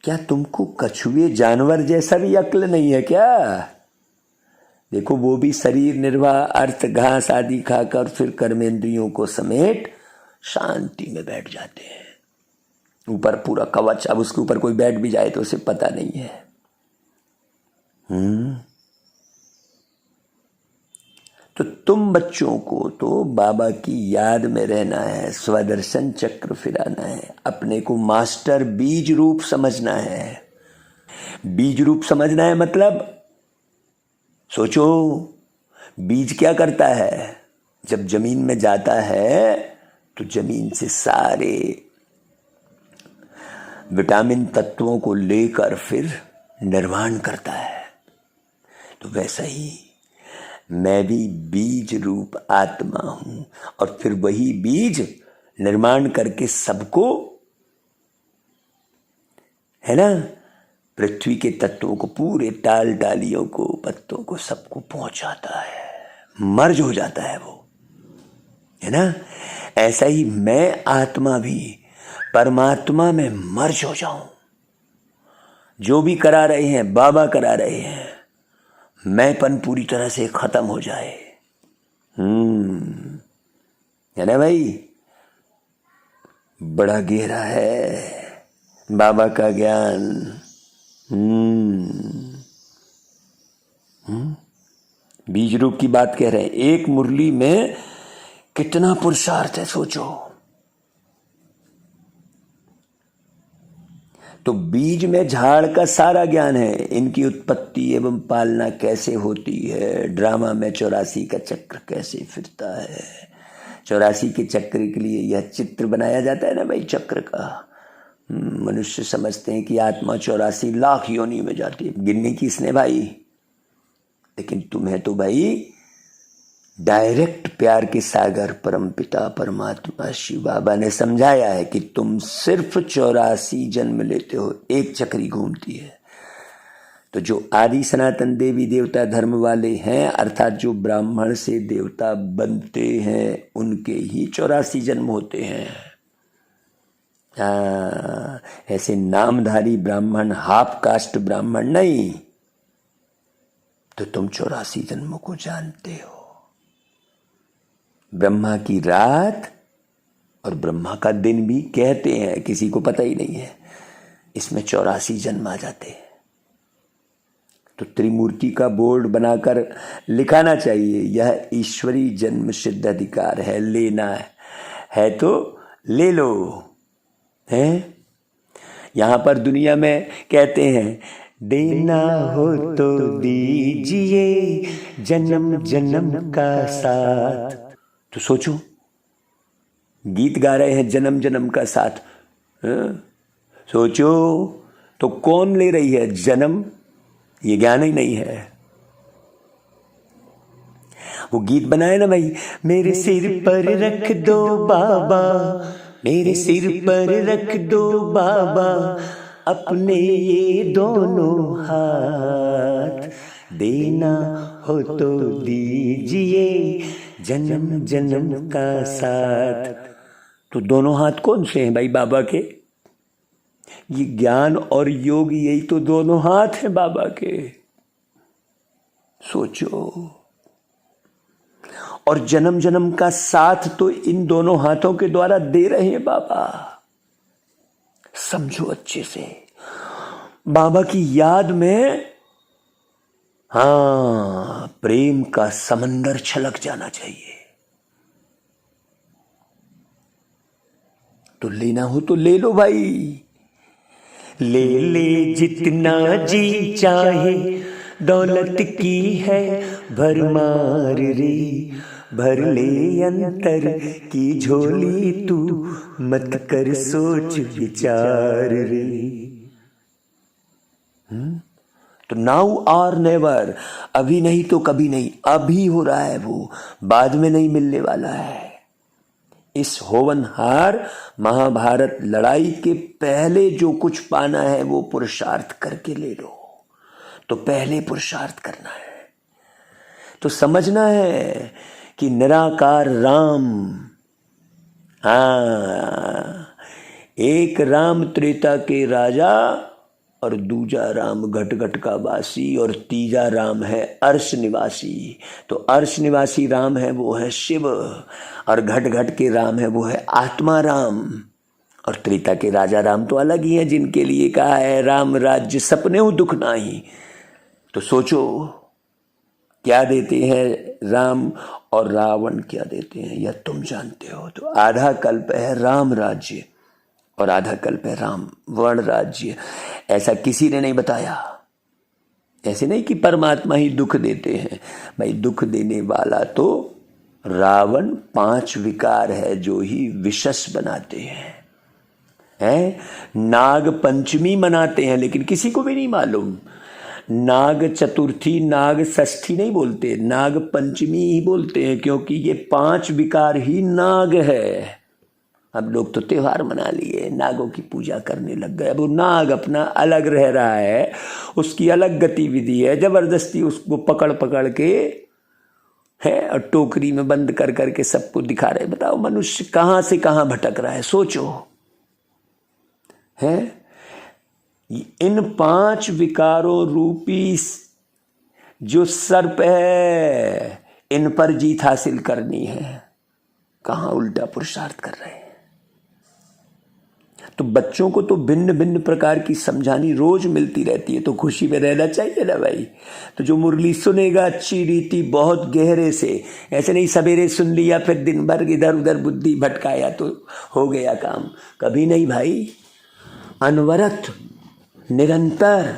क्या तुमको कछुए जानवर जैसा भी अक्ल नहीं है क्या? देखो वो भी शरीर निर्वाह अर्थ घास आदि खाकर फिर कर्मेंद्रियों को समेट शांति में बैठ जाते हैं। ऊपर पूरा कवच, अब उसके ऊपर कोई बैठ भी जाए तो उसे पता नहीं है। तो तुम बच्चों को तो बाबा की याद में रहना है, स्वदर्शन चक्र फिराना है, अपने को मास्टर बीज रूप समझना है। बीज रूप समझना है मतलब सोचो, बीज क्या करता है? जब जमीन में जाता है तो जमीन से सारे विटामिन तत्वों को लेकर फिर निर्माण करता है। तो वैसा ही मैं भी बीज रूप आत्मा हूं, और फिर वही बीज निर्माण करके सबको, है ना, पृथ्वी के तत्वों को, पूरे टाल टालियों को, पत्तों को, सबको पहुंचाता है। मर्ज हो जाता है वो, है ना। ऐसा ही मैं आत्मा भी परमात्मा में मर्ज हो जाऊं। जो भी करा रहे हैं बाबा करा रहे हैं, मैंपन पूरी तरह से खत्म हो जाए। है ना भाई, बड़ा गहरा है बाबा का ज्ञान। बीज रूप की बात कह रहे हैं। एक मुरली में कितना पुरुषार्थ है सोचो। तो बीज में झाड़ का सारा ज्ञान है, इनकी उत्पत्ति एवं पालना कैसे होती है, ड्रामा में 84 का चक्र कैसे फिरता है। 84 के चक्र के लिए यह चित्र बनाया जाता है ना भाई, चक्र का। मनुष्य समझते हैं कि आत्मा 84 लाख योनि में जाती है, गिनने की इसने भाई। लेकिन तुम्हें तो भाई डायरेक्ट प्यार के सागर परमपिता परमात्मा शिव बाबा ने समझाया है कि तुम सिर्फ 84 जन्म लेते हो, एक चक्री घूमती है। तो जो आदि सनातन देवी देवता धर्म वाले हैं, अर्थात जो ब्राह्मण से देवता बनते हैं, उनके ही 84 जन्म होते हैं। ऐसे नामधारी ब्राह्मण, हाफ कास्ट ब्राह्मण नहीं। तो तुम 84 जन्मों को जानते हो। ब्रह्मा की रात और ब्रह्मा का दिन भी कहते हैं, किसी को पता ही नहीं है। इसमें 84 जन्म आ जाते हैं। तो त्रिमूर्ति का बोर्ड बनाकर लिखाना चाहिए, यह ईश्वरी जन्म सिद्ध अधिकार है, लेना है तो ले लो। है यहां पर दुनिया में कहते हैं, देना हो तो दीजिए जन्म जन्म का साथ। तो सोचो, गीत गा रहे हैं जन्म जन्म का साथ। सोचो तो कौन ले रही है जन्म? ये ज्ञान ही नहीं है। वो गीत बनाए ना भाई, मेरे सिर पर रख दो बाबा, मेरे सिर पर रख दो बाबा अपने ये दोनों हाथ, देना हो तो दीजिए जन्म जन्म का साथ। तो दोनों हाथ कौन से हैं भाई बाबा के? ये ज्ञान और योग, यही तो दोनों हाथ हैं बाबा के। सोचो, और जन्म जन्म का साथ तो इन दोनों हाथों के द्वारा दे रहे हैं बाबा। समझो अच्छे से, बाबा की याद में प्रेम का समंदर छलक जाना चाहिए। तो लेना हो तो ले लो भाई, ले ले जितना जी चाहे, दौलत की है भरमार रे, भर ले अंतर की झोली तू, मत कर सोच विचार रे। तो नाउ और नेवर, अभी नहीं तो कभी नहीं, अभी हो रहा है वो, बाद में नहीं मिलने वाला है। इस होवनहार महाभारत लड़ाई के पहले जो कुछ पाना है वो पुरुषार्थ करके ले लो। तो पहले पुरुषार्थ करना है, तो समझना है कि निराकार राम, एक राम त्रेता के राजा और दूजा राम घट घट का वासी और तीजा राम है अर्श निवासी। तो अर्श निवासी राम है वो है शिव, और घट घट के राम है वो है आत्मा राम। और त्रेता के राजा राम तो अलग ही हैं, जिनके लिए कहा है राम राज्य सपने हो दुख नाही। तो सोचो क्या देते हैं राम और रावण क्या देते हैं, यह तुम जानते हो। तो आधा कल्प है राम राज्य और आधा कल्प है राम वर्ण राज्य। ऐसा किसी ने नहीं बताया। ऐसे नहीं कि परमात्मा ही दुख देते हैं, भाई दुख देने वाला तो रावण 5 विकार है जो ही विशस बनाते हैं। नाग पंचमी मनाते हैं लेकिन किसी को भी नहीं मालूम। नाग चतुर्थी नाग षष्ठी नहीं बोलते, नाग पंचमी ही बोलते हैं, क्योंकि ये 5 विकार ही नाग है। अब लोग तो त्योहार मना लिए, नागों की पूजा करने लग गए। अब वो नाग अपना अलग रह रहा है, उसकी अलग गतिविधि है, जबरदस्ती उसको पकड़ पकड़ के है और टोकरी में बंद कर करके सबको दिखा रहे। बताओ मनुष्य कहाँ से कहाँ भटक रहा है, सोचो। है इन 5 विकारों रूपी जो सर्प है, इन पर जीत हासिल करनी है, कहाँ उल्टा पुरुषार्थ कर रहे हैं। तो बच्चों को तो भिन्न भिन्न प्रकार की समझानी रोज मिलती रहती है, तो खुशी में रहना चाहिए ना भाई। तो जो मुरली सुनेगा अच्छी रीति बहुत गहरे से, ऐसे नहीं सवेरे सुन लिया फिर दिन भर इधर उधर बुद्धि भटकाया तो हो गया काम, कभी नहीं भाई। अनवरत निरंतर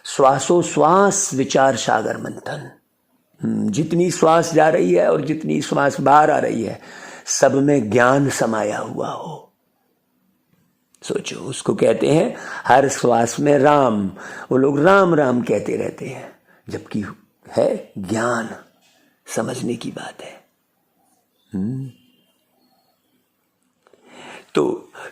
श्वासोश्वास विचार सागर मंथन। जितनी श्वास जा रही है और जितनी श्वास बाहर आ रही है, सब में ज्ञान समाया हुआ हो। सोचो, उसको कहते हैं हर श्वास में राम। वो लोग राम राम कहते रहते हैं, जबकि है ज्ञान, समझने की बात है। तो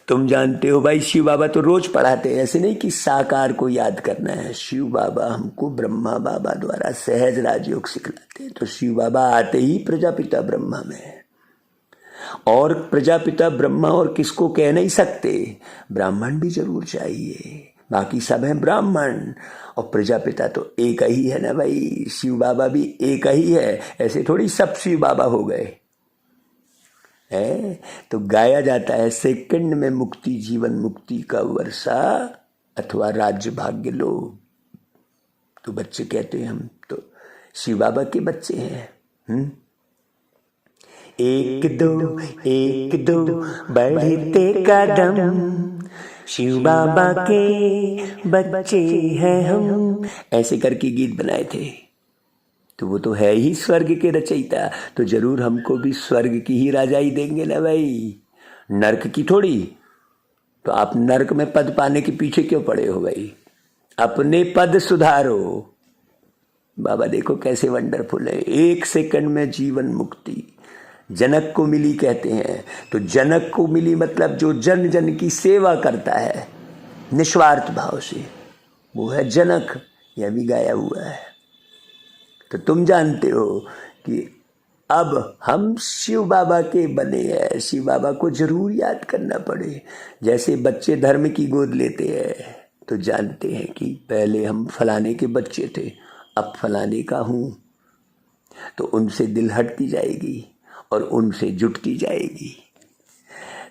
तुम जानते हो भाई, शिव बाबा तो रोज पढ़ाते हैं। ऐसे नहीं कि साकार को याद करना है। शिव बाबा हमको ब्रह्मा बाबा द्वारा सहज राजयोग सिखलाते हैं। तो शिव बाबा आते ही प्रजापिता ब्रह्मा में है, और प्रजापिता ब्रह्मा और किसको कह नहीं सकते, ब्राह्मण भी जरूर चाहिए। बाकी सब हैं ब्राह्मण, और प्रजापिता तो एक ही है ना भाई। शिव बाबा भी एक ही है, ऐसे थोड़ी सब शिव बाबा हो गए है। तो गाया जाता है सेकंड में मुक्ति जीवन मुक्ति का वर्षा अथवा राज्य भाग्य लो। तो बच्चे कहते हैं हम तो शिव बाबा के बच्चे हैं। 1 2 बढ़ते कदम, शिव बाबा के बच्चे हैं हम, ऐसे करके गीत बनाए थे। तो वो तो है ही स्वर्ग के रचयिता, तो जरूर हमको भी स्वर्ग की ही राजाई देंगे ना भाई, नरक की थोड़ी। तो आप नरक में पद पाने के पीछे क्यों पड़े हो भाई, अपने पद सुधारो। बाबा देखो कैसे वंडरफुल है। 1 सेकंड में जीवन मुक्ति जनक को मिली कहते हैं। तो जनक को मिली मतलब जो जन जन की सेवा करता है निस्वार्थ भाव से, वो है जनक। यह भी गाया हुआ है। तो तुम जानते हो कि अब हम शिव बाबा के बने हैं, शिव बाबा को जरूर याद करना पड़े। जैसे बच्चे धर्म की गोद लेते हैं, तो जानते हैं कि पहले हम फलाने के बच्चे थे, अब फलाने का हूँ, तो उनसे दिल हटती जाएगी और उनसे जुटती जाएगी।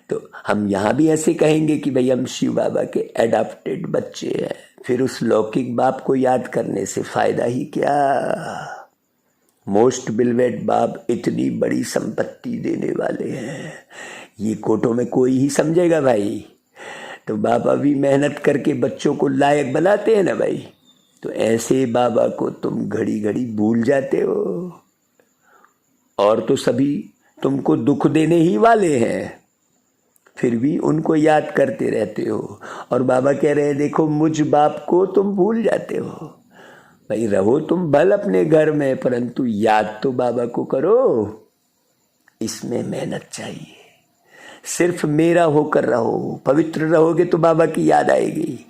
तो हम यहाँ भी ऐसे कहेंगे कि भाई हम शिव बाबा के एडॉप्टेड बच्चे हैं। फिर उस लौकिक बाप को याद करने से फायदा ही क्या। मोस्ट बिलवेड बाप इतनी बड़ी संपत्ति देने वाले हैं, ये कोटों में कोई ही समझेगा भाई। तो बाबा भी मेहनत करके बच्चों को लायक बनाते हैं ना भाई। तो ऐसे बाबा को तुम घड़ी घड़ी भूल जाते हो। और तो सभी तुमको दुख देने ही वाले हैं, फिर भी उनको याद करते रहते हो। और बाबा कह रहे हैं देखो मुझ बाप को तुम भूल जाते हो। भाई रहो तुम भल अपने घर में, परंतु याद तो बाबा को करो। इसमें मेहनत चाहिए। सिर्फ मेरा होकर रहो, पवित्र रहोगे तो बाबा की याद आएगी।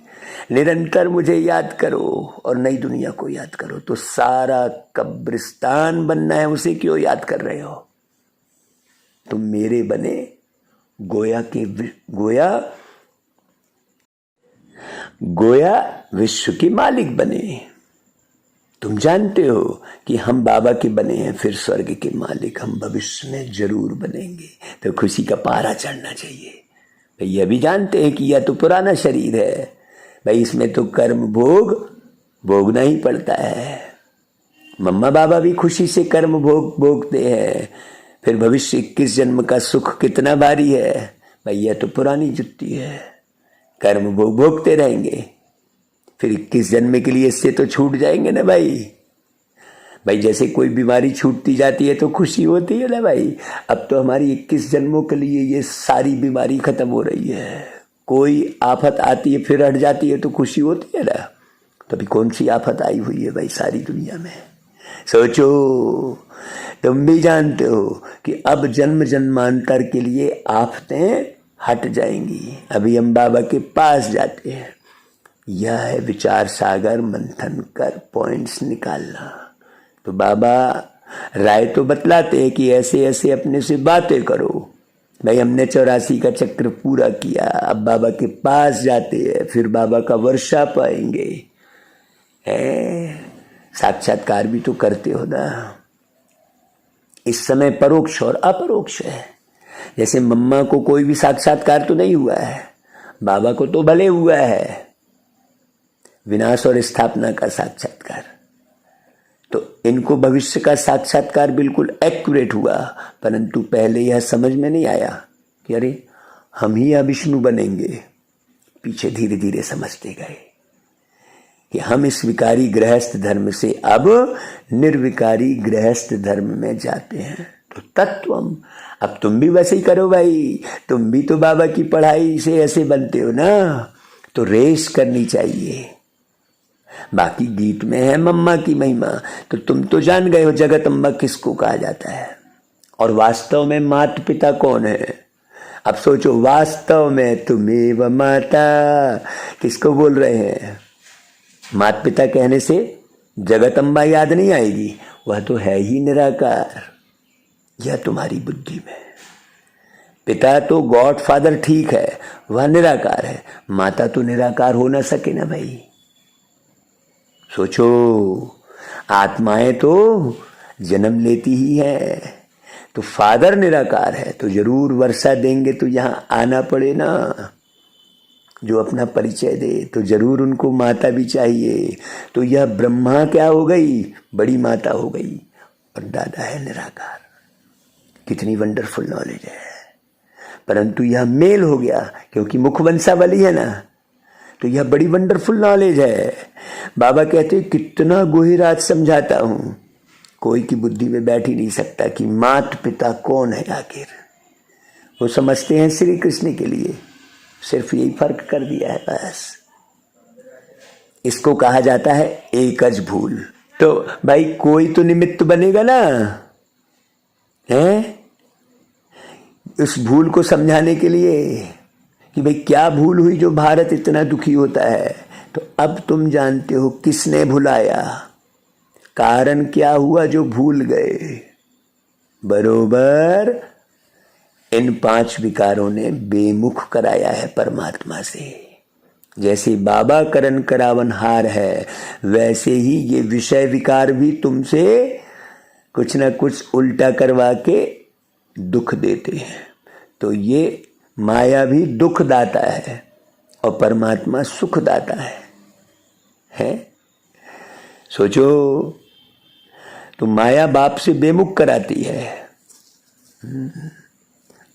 निरंतर मुझे याद करो और नई दुनिया को याद करो। तो सारा कब्रिस्तान बनना है, उसे क्यों याद कर रहे हो? तुम मेरे बने, गोया विश्व के मालिक बने। तुम जानते हो कि हम बाबा के बने हैं, फिर स्वर्ग के मालिक हम भविष्य में जरूर बनेंगे। तो खुशी का पारा चढ़ना चाहिए। भाई यह भी जानते हैं कि यह तो पुराना शरीर है, भाई इसमें तो कर्म भोगना ही पड़ता है। मम्मा बाबा भी खुशी से कर्म भोगते हैं। फिर भविष्य 21 जन्म का सुख कितना भारी है। भाई यह तो पुरानी जुत्ती है, कर्म भोगते रहेंगे। फिर 21 जन्म के लिए इससे तो छूट जाएंगे ना भाई जैसे कोई बीमारी छूटती जाती है तो खुशी होती है ना भाई। अब तो हमारी 21 जन्मों के लिए ये सारी बीमारी खत्म हो रही है। कोई आफत आती है फिर हट जाती है तो खुशी होती है ना। तभी कौन सी आफत आई हुई है भाई सारी दुनिया में? सोचो, तुम भी जानते हो कि अब जन्म जन्मांतर के लिए आफतें हट जाएंगी। अभी हम बाबा के पास जाते हैं। यह है विचार सागर मंथन कर पॉइंट्स निकालना। तो बाबा राय तो बतलाते हैं कि ऐसे ऐसे अपने से बातें करो। भाई हमने 84 का चक्र पूरा किया, अब बाबा के पास जाते हैं, फिर बाबा का वर्षा पाएंगे। साक्षात्कार भी तो करते हो ना। इस समय परोक्ष और अपरोक्ष है। जैसे मम्मा को कोई भी साक्षात्कार तो नहीं हुआ है, बाबा को तो भले हुआ है, विनाश और स्थापना का साक्षात्कार। तो इनको भविष्य का साक्षात्कार बिल्कुल एक्यूरेट हुआ, परंतु पहले यह समझ में नहीं आया कि अरे हम ही विष्णु बनेंगे। पीछे धीरे धीरे समझते गए कि हम इस विकारी गृहस्थ धर्म से अब निर्विकारी गृहस्थ धर्म में जाते हैं। तो तत्वम, अब तुम भी वैसे ही करो भाई। तुम भी तो बाबा की पढ़ाई से ऐसे बनते हो ना, तो रेस करनी चाहिए। बाकी गीत में है मम्मा की महिमा, तो तुम तो जान गए हो जगत अम्बा किसको कहा जाता है। और वास्तव में माता पिता कौन है? अब सोचो, वास्तव में तुम्हें माता किसको बोल रहे हैं? माता पिता कहने से जगत अम्बा याद नहीं आएगी, वह तो है ही निराकार। यह तुम्हारी बुद्धि में। पिता तो गॉड फादर ठीक है, वह निराकार है। माता तो निराकार हो ना सके ना भाई। सोचो, आत्माएं तो जन्म लेती ही है। तो फादर निराकार है, तो जरूर वर्षा देंगे तो यहां आना पड़े ना। जो अपना परिचय दे तो जरूर उनको माता भी चाहिए। तो यह ब्रह्मा क्या हो गई? बड़ी माता हो गई, और दादा है निराकार। कितनी वंडरफुल नॉलेज है। परंतु यह मेल हो गया क्योंकि मुखवंशावली है ना, तो यह बड़ी वंडरफुल नॉलेज है। बाबा कहते हैं कितना गोहिरात समझाता हूं, कोई की बुद्धि में बैठ ही नहीं सकता कि माता पिता कौन है आखिर। वो समझते हैं श्री कृष्ण के लिए, सिर्फ यही फर्क कर दिया है बस। इसको कहा जाता है एकज भूल। तो भाई कोई तो निमित्त बनेगा ना, है उस भूल को समझाने के लिए कि भाई क्या भूल हुई जो भारत इतना दुखी होता है। तो अब तुम जानते हो किसने भुलाया, कारण क्या हुआ जो भूल गए। बरोबर इन 5 विकारों ने बेमुख कराया है परमात्मा से। जैसे बाबा करण करावन हार है, वैसे ही ये विषय विकार भी तुमसे कुछ ना कुछ उल्टा करवा के दुख देते हैं। तो ये माया भी दुख दाता है और परमात्मा सुख दाता है? सोचो, तो माया बाप से बेमुख कराती है।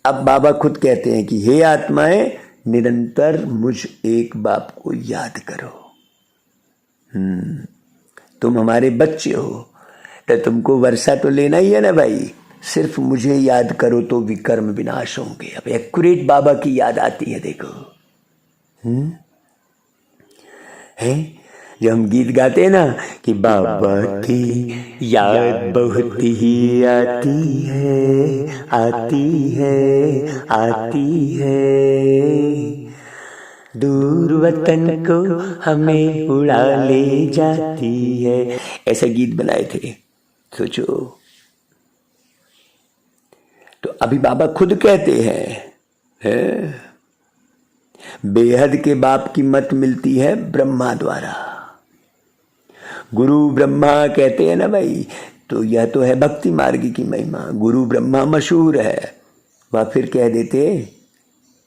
अब बाबा खुद कहते हैं कि हे आत्माएं, निरंतर मुझ एक बाप को याद करो। तुम हमारे बच्चे हो, तो तुमको वर्षा तो लेना ही है ना भाई। सिर्फ मुझे याद करो तो विकर्म विनाश होंगे। अब एक्यूरेट बाबा की याद आती है, देखो है जब हम गीत गाते हैं ना कि बाबा की याद बहुत ही आती है, आती है, आती है, दूर वतन को हमें उड़ा ले जाती है। ऐसे गीत बनाए थे, सोचो। तो अभी बाबा खुद कहते हैं बेहद के बाप की मत मिलती है ब्रह्मा द्वारा। गुरु ब्रह्मा कहते हैं ना भाई, तो यह तो है भक्ति मार्ग की महिमा। गुरु ब्रह्मा मशहूर है, वह फिर कह देते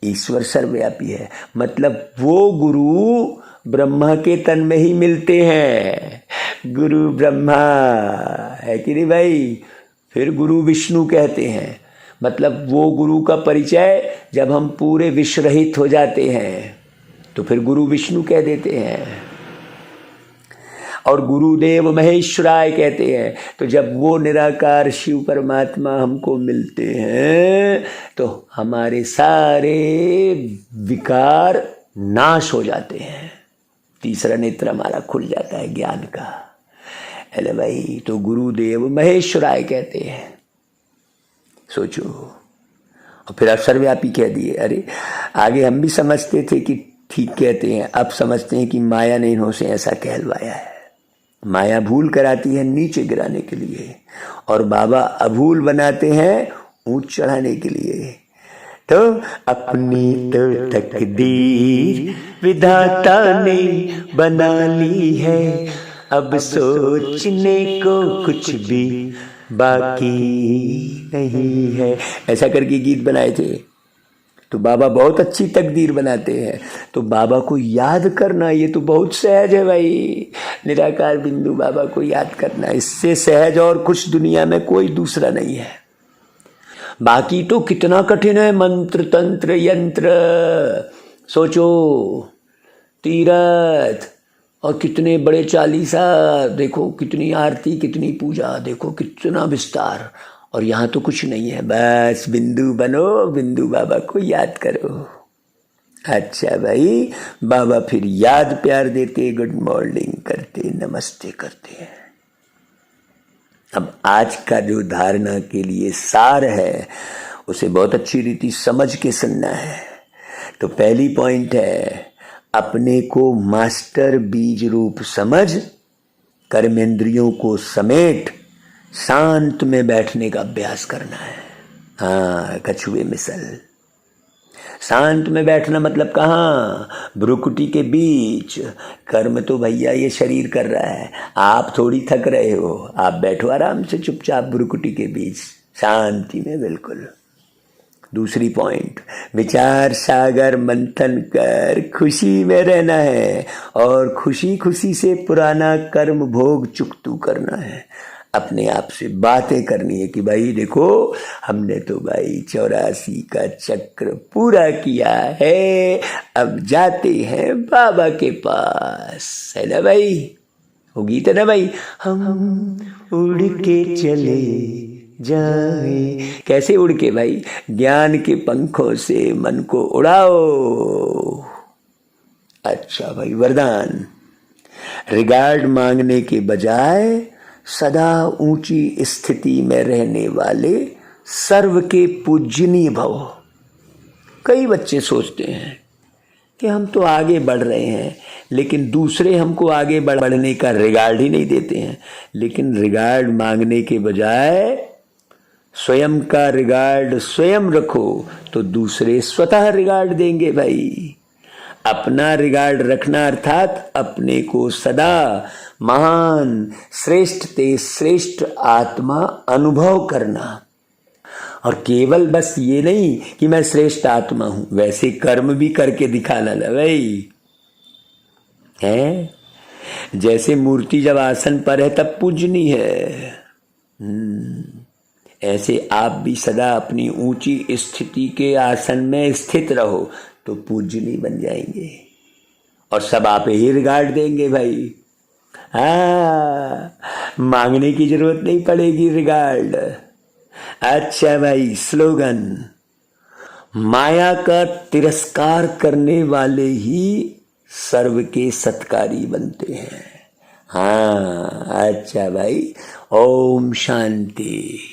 ईश्वर सर्वव्यापी है। मतलब वो गुरु ब्रह्मा के तन में ही मिलते हैं। गुरु ब्रह्मा है कि नहीं भाई। फिर गुरु विष्णु कहते हैं, मतलब वो गुरु का परिचय जब हम पूरे विश्व रहित हो जाते हैं तो फिर गुरु विष्णु कह देते हैं। और गुरुदेव महेश्वराय कहते हैं, तो जब वो निराकार शिव परमात्मा हमको मिलते हैं तो हमारे सारे विकार नाश हो जाते हैं। तीसरा नेत्र हमारा खुल जाता है ज्ञान का। अरे भाई, तो गुरुदेव महेश्वराय कहते हैं, सोचो। और फिर आप सर्वव्यापी कह दिए। अरे आगे हम भी समझते थे कि ठीक कहते हैं, अब समझते हैं कि माया ने इन्हों से ऐसा कहलवाया है। माया भूल कराती है नीचे गिराने के लिए, और बाबा अभूल बनाते हैं ऊंच चढ़ाने के लिए। तो अपनी तो तकदीर विधाता ने बना ली है, अब सोचने को कुछ भी बाकी नहीं है। ऐसा करके गीत बनाए थे। तो बाबा बहुत अच्छी तकदीर बनाते हैं। तो बाबा को याद करना ये तो बहुत सहज है भाई। निराकार बिंदु बाबा को याद करना, इससे सहज और कुछ दुनिया में कोई दूसरा नहीं है। बाकी तो कितना कठिन है, मंत्र तंत्र यंत्र, सोचो, तीरथ, और कितने बड़े चालीसा, देखो कितनी आरती, कितनी पूजा, देखो कितना विस्तार। और यहाँ तो कुछ नहीं है, बस बिंदु बनो, बिंदु बाबा को याद करो। अच्छा भाई, बाबा फिर याद प्यार देते, गुड मॉर्निंग करते, नमस्ते करते हैं। अब आज का जो धारणा के लिए सार है उसे बहुत अच्छी रीति समझ के सुनना है। तो पहली पॉइंट है, अपने को मास्टर बीज रूप समझ कर्मेंद्रियों को समेट शांत में बैठने का अभ्यास करना है। हाँ, कछुए मिसल शांत में बैठना मतलब कहाँ? भ्रुकुटी के बीच। कर्म तो भैया ये शरीर कर रहा है, आप थोड़ी थक रहे हो। आप बैठो आराम से चुपचाप भ्रुकुटी के बीच, शांति में बिल्कुल। दूसरी पॉइंट, विचार सागर मंथन कर खुशी में रहना है, और खुशी खुशी से पुराना कर्म भोग चुकतू करना है। अपने आप से बातें करनी है कि भाई देखो, हमने तो भाई 84 का चक्र पूरा किया है, अब जाते हैं बाबा के पास, है ना भाई? वो गीत है ना भाई, हम उड़ के चले जाए। कैसे उड़ के भाई? ज्ञान के पंखों से मन को उड़ाओ। अच्छा भाई, वरदान, रिगार्ड मांगने के बजाय सदा ऊंची स्थिति में रहने वाले सर्व के पूजनीय भव। कई बच्चे सोचते हैं कि हम तो आगे बढ़ रहे हैं, लेकिन दूसरे हमको आगे बढ़ने का रिगार्ड ही नहीं देते हैं। लेकिन रिगार्ड मांगने के बजाय स्वयं का रिगार्ड स्वयं रखो, तो दूसरे स्वतः रिगार्ड देंगे भाई। अपना रिगार्ड रखना अर्थात अपने को सदा महान, श्रेष्ठ ते श्रेष्ठ आत्मा अनुभव करना। और केवल बस ये नहीं कि मैं श्रेष्ठ आत्मा हूं, वैसे कर्म भी करके दिखाना ना भाई, है? जैसे मूर्ति जब आसन पर है तब पूजनी है, ऐसे आप भी सदा अपनी ऊंची स्थिति के आसन में स्थित रहो तो पूजनी बन जाएंगे, और सब आप ही रिगार्ड देंगे भाई। हाँ, मांगने की जरूरत नहीं पड़ेगी रिगार्ड। अच्छा भाई, स्लोगन, माया का तिरस्कार करने वाले ही सर्व के सत्कारी बनते हैं। हाँ, अच्छा भाई, ओम शांति।